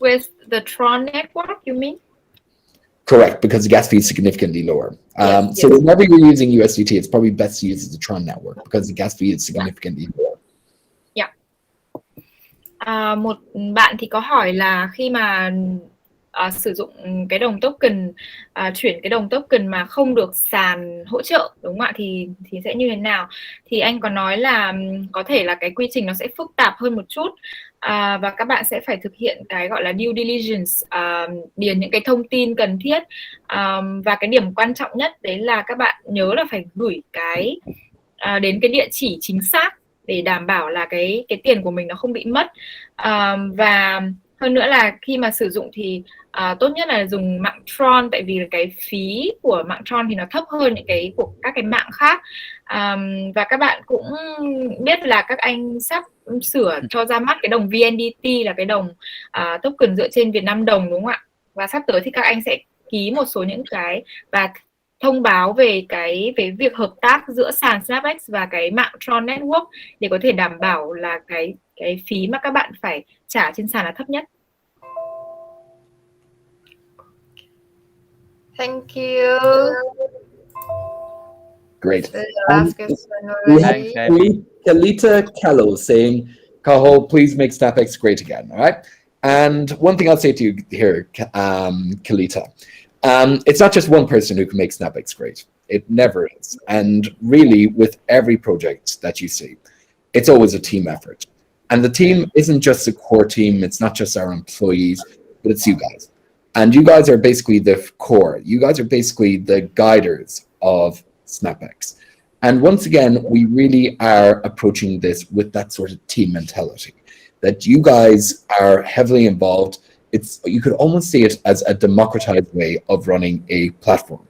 [SPEAKER 4] With the Tron network, you mean?
[SPEAKER 3] Correct, because the gas fee is significantly lower.
[SPEAKER 4] Yes,
[SPEAKER 3] so whenever you're using USDT, it's probably best to use the Tron network because the gas fee is significantly lower.
[SPEAKER 4] Một bạn thì có hỏi là khi mà sử dụng cái đồng token, chuyển cái đồng token mà không được sàn hỗ trợ, đúng không ạ, thì sẽ như thế nào? Thì anh có nói là có thể là cái quy trình nó sẽ phức tạp hơn một chút, và các bạn sẽ phải thực hiện cái gọi là due diligence, điền những cái thông tin cần thiết, và cái điểm quan trọng nhất đấy là các bạn nhớ là phải gửi cái đến cái địa chỉ chính xác để đảm bảo là cái tiền của mình nó không bị mất, và hơn nữa là khi mà sử dụng thì tốt nhất là dùng mạng Tron, tại vì cái phí của mạng Tron thì nó thấp hơn những cái của các cái mạng khác, và các bạn cũng biết là các anh sắp sửa cho ra mắt cái đồng VNDT là cái đồng token dựa trên Việt Nam đồng, đúng không ạ? Và sắp tới thì các anh sẽ ký một số những cái và thông báo về việc hợp tác giữa sàn SnapEx và cái mạng Tron Network để có thể đảm bảo là cái phí mà các bạn phải trả trên sàn là thấp nhất.
[SPEAKER 1] Thank you.
[SPEAKER 3] Great.
[SPEAKER 1] The last question
[SPEAKER 3] We
[SPEAKER 1] already.
[SPEAKER 3] have Kalita Kallo saying, Kaho, please make SnapEx great again. All right. And one thing I'll say to you here, Kalita, it's not just one person who can make SnapEx great. It never is. And really, with every project that you see, it's always a team effort. And the team isn't just a core team. It's not just our employees, but it's you guys. And you guys are basically the core. You guys are basically the guiders of SnapEx. And once again, we really are approaching this with that sort of team mentality, that you guys are heavily involved. You could almost see it as a democratized way of running a platform.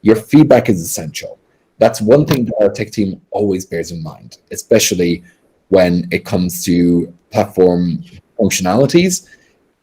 [SPEAKER 3] Your feedback is essential. That's one thing that our tech team always bears in mind, especially when it comes to platform functionalities.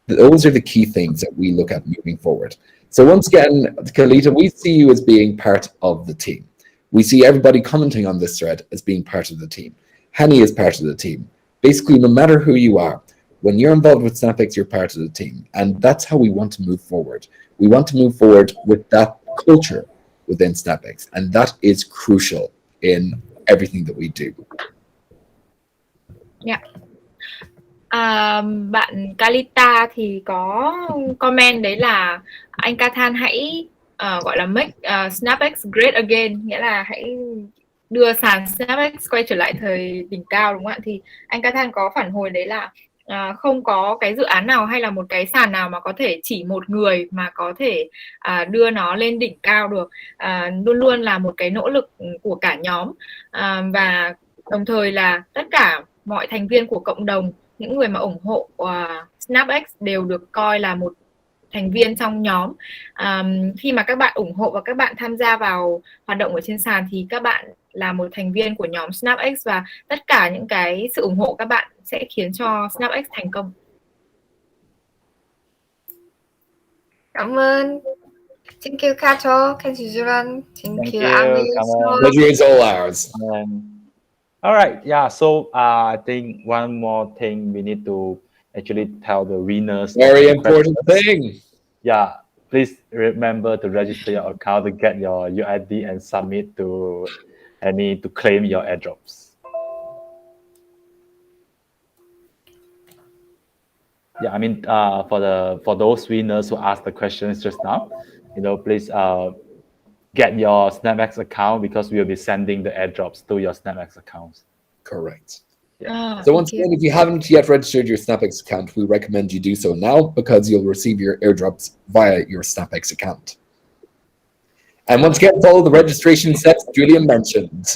[SPEAKER 3] Those are the key things that we look at moving forward. So once again, Kalita, we see you as being part of the team. We see everybody commenting on this thread as being part of the team. Hani is part of the team. Basically, no matter who you are, when you're involved with SnapEx, you're part of the team. And that's how we want to move forward. We want to move forward with that culture within SnapEx. And that is crucial in everything that we do.
[SPEAKER 4] Yeah. Bạn Kalita thì có comment đấy là anh Kathan hãy gọi là make SnapEx great again, nghĩa là hãy đưa sàn SnapEx quay trở lại thời đỉnh cao, đúng không ạ? Thì anh Kathan có phản hồi đấy là không có cái dự án nào hay là một cái sàn nào mà có thể chỉ một người mà có thể đưa nó lên đỉnh cao được, luôn luôn là một cái nỗ lực của cả nhóm, và đồng thời là tất cả mọi thành viên của cộng đồng, những người mà ủng hộ SnapEx đều được coi là một thành viên trong nhóm. Khi mà các bạn ủng hộ và các bạn tham gia vào hoạt động ở trên sàn thì các bạn là một thành viên của nhóm SnapEx, và tất cả những cái sự ủng hộ các bạn sẽ khiến cho SnapEx thành công.
[SPEAKER 1] Cảm ơn. Thank you, Kato. Thank you, Jhin. Thank you, Ami.
[SPEAKER 3] Pleasure is all ours.
[SPEAKER 2] All right, yeah, so I think one more thing we need to actually tell the winners.
[SPEAKER 3] Very important thing.
[SPEAKER 2] Yeah, please remember to register your account to get your UID and submit to Hani to claim your airdrops. Yeah, I mean, for those winners who asked the questions just now, please get your SnapEx account, because we will be sending the airdrops to your SnapEx accounts.
[SPEAKER 3] Correct.
[SPEAKER 2] Yeah.
[SPEAKER 3] So once again, if you haven't yet registered your SnapEx account, we recommend you do so now, because you'll receive your airdrops via your SnapEx account. And once again, follow the registration steps Julian mentioned.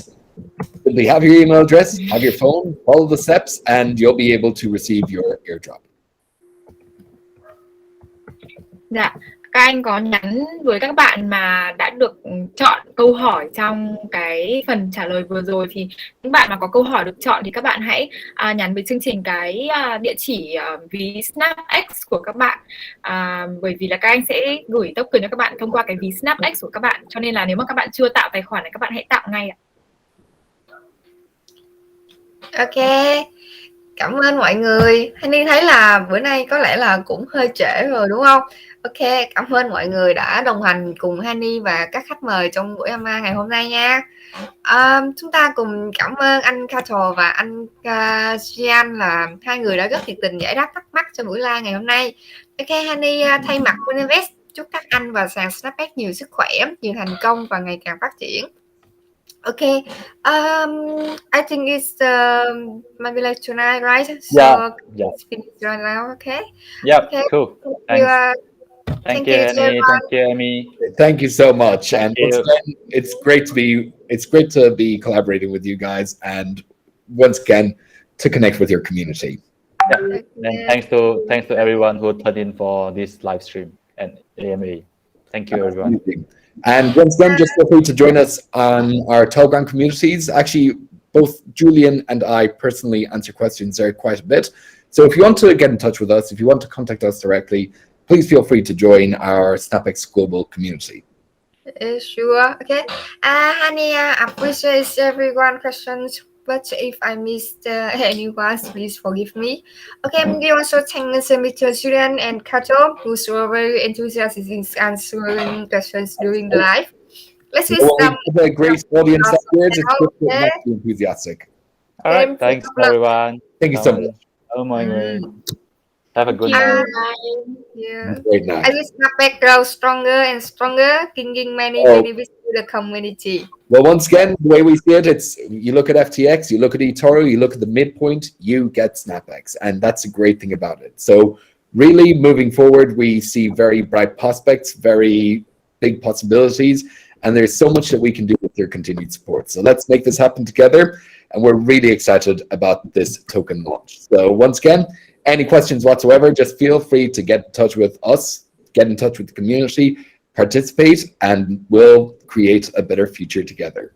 [SPEAKER 3] Simply have your email address, have your phone, follow the steps, and you'll be able to receive your airdrop.
[SPEAKER 4] Dạ, các anh có nhắn với các bạn mà đã được chọn câu hỏi trong cái phần trả lời vừa rồi, thì những bạn mà có câu hỏi được chọn thì các bạn hãy nhắn với chương trình cái địa chỉ ví SnapEx của các bạn, bởi vì là các anh sẽ gửi token cho các bạn thông qua cái ví SnapEx của các bạn, cho nên là nếu mà các bạn chưa tạo tài khoản này, các bạn hãy tạo ngay ạ.
[SPEAKER 1] Ok, cảm ơn mọi người. Honey thấy là bữa nay có lẽ là cũng hơi trễ rồi đúng không? Ok, cảm ơn mọi người đã đồng hành cùng Honey và các khách mời trong buổi AMA ngày hôm nay nha. Chúng ta cùng cảm ơn anh Kato và anh Jhin, là hai người đã rất nhiệt tình giải đáp thắc mắc cho buổi live ngày hôm nay. Ok, Honey thay mặt Uninvest chúc các anh và sàn SnapEx nhiều sức khỏe, nhiều thành công và ngày càng phát triển. Okay, I think it's maybe like tonight, right? So
[SPEAKER 2] Yeah.
[SPEAKER 1] let's finish right now, okay?
[SPEAKER 2] Yep.
[SPEAKER 1] Okay.
[SPEAKER 2] Cool. Thanks. Thank you, Annie. Thank you, Amy.
[SPEAKER 3] Thank you so much.
[SPEAKER 2] Thank
[SPEAKER 3] and
[SPEAKER 2] you.
[SPEAKER 3] Once again, it's great to be collaborating with you guys, and once again to connect with your community.
[SPEAKER 2] Yeah. And thanks to everyone who tuned in for this live stream and AMA. Thank you, everyone.
[SPEAKER 3] Absolutely. And once again, just feel free to join us on our Telegram communities. Actually, both Julian and I personally answer questions there quite a bit. So if you want to get in touch with us, if you want to contact us directly, please feel free to join our SnapEx global community.
[SPEAKER 1] Sure. Okay. Honey, appreciate everyone questions, but if I missed anyone, please forgive me. Okay, we also thank Mr. Jhin and Kato, who were very enthusiastic in answering questions during the live. Let's see some.
[SPEAKER 3] A great audience afterwards. It's just not too enthusiastic.
[SPEAKER 2] All right. Thanks, everyone.
[SPEAKER 3] Thank you so much.
[SPEAKER 2] Mọi người. Have a good night.
[SPEAKER 1] Yeah.
[SPEAKER 3] Great night.
[SPEAKER 1] I wish SnapEx grows stronger and stronger, bringing many benefits to the community.
[SPEAKER 3] Well, once again, the way we see it, it's you look at FTX, you look at eToro, you look at the midpoint, you get SnapEx, and that's a great thing about it. So really moving forward, we see very bright prospects, very big possibilities, and there's so much that we can do with your continued support. So let's make this happen together, and we're really excited about this token launch. So once again, any questions whatsoever, just feel free to get in touch with us, get in touch with the community, participate, and we'll create a better future together.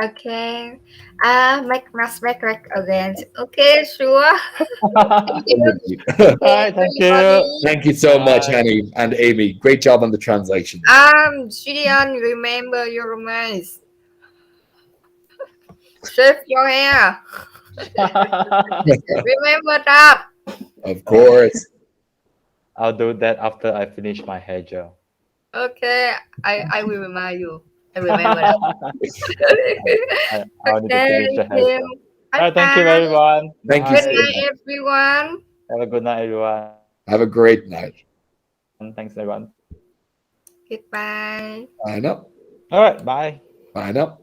[SPEAKER 1] Okay. Make SnapEx again. Okay, sure.
[SPEAKER 3] Thank you.
[SPEAKER 2] All right, thank you.
[SPEAKER 3] Thank you so much, Annie and Amy. Great job on the translation.
[SPEAKER 1] Jhin, remember your romance. Shave your hair. Remember that.
[SPEAKER 3] Of course.
[SPEAKER 2] I'll do that after I finish my hair gel.
[SPEAKER 1] Okay, I will remind you. I remember that.
[SPEAKER 2] I'll need to finish the hair gel.
[SPEAKER 1] Bye.
[SPEAKER 2] All right, thank you, everyone.
[SPEAKER 3] Thank you.
[SPEAKER 1] Good night, everyone.
[SPEAKER 2] Have a good night, everyone.
[SPEAKER 3] Have a great night.
[SPEAKER 2] And thanks, everyone.
[SPEAKER 1] Goodbye.
[SPEAKER 3] Bye now.
[SPEAKER 2] All right, bye.
[SPEAKER 3] Bye now.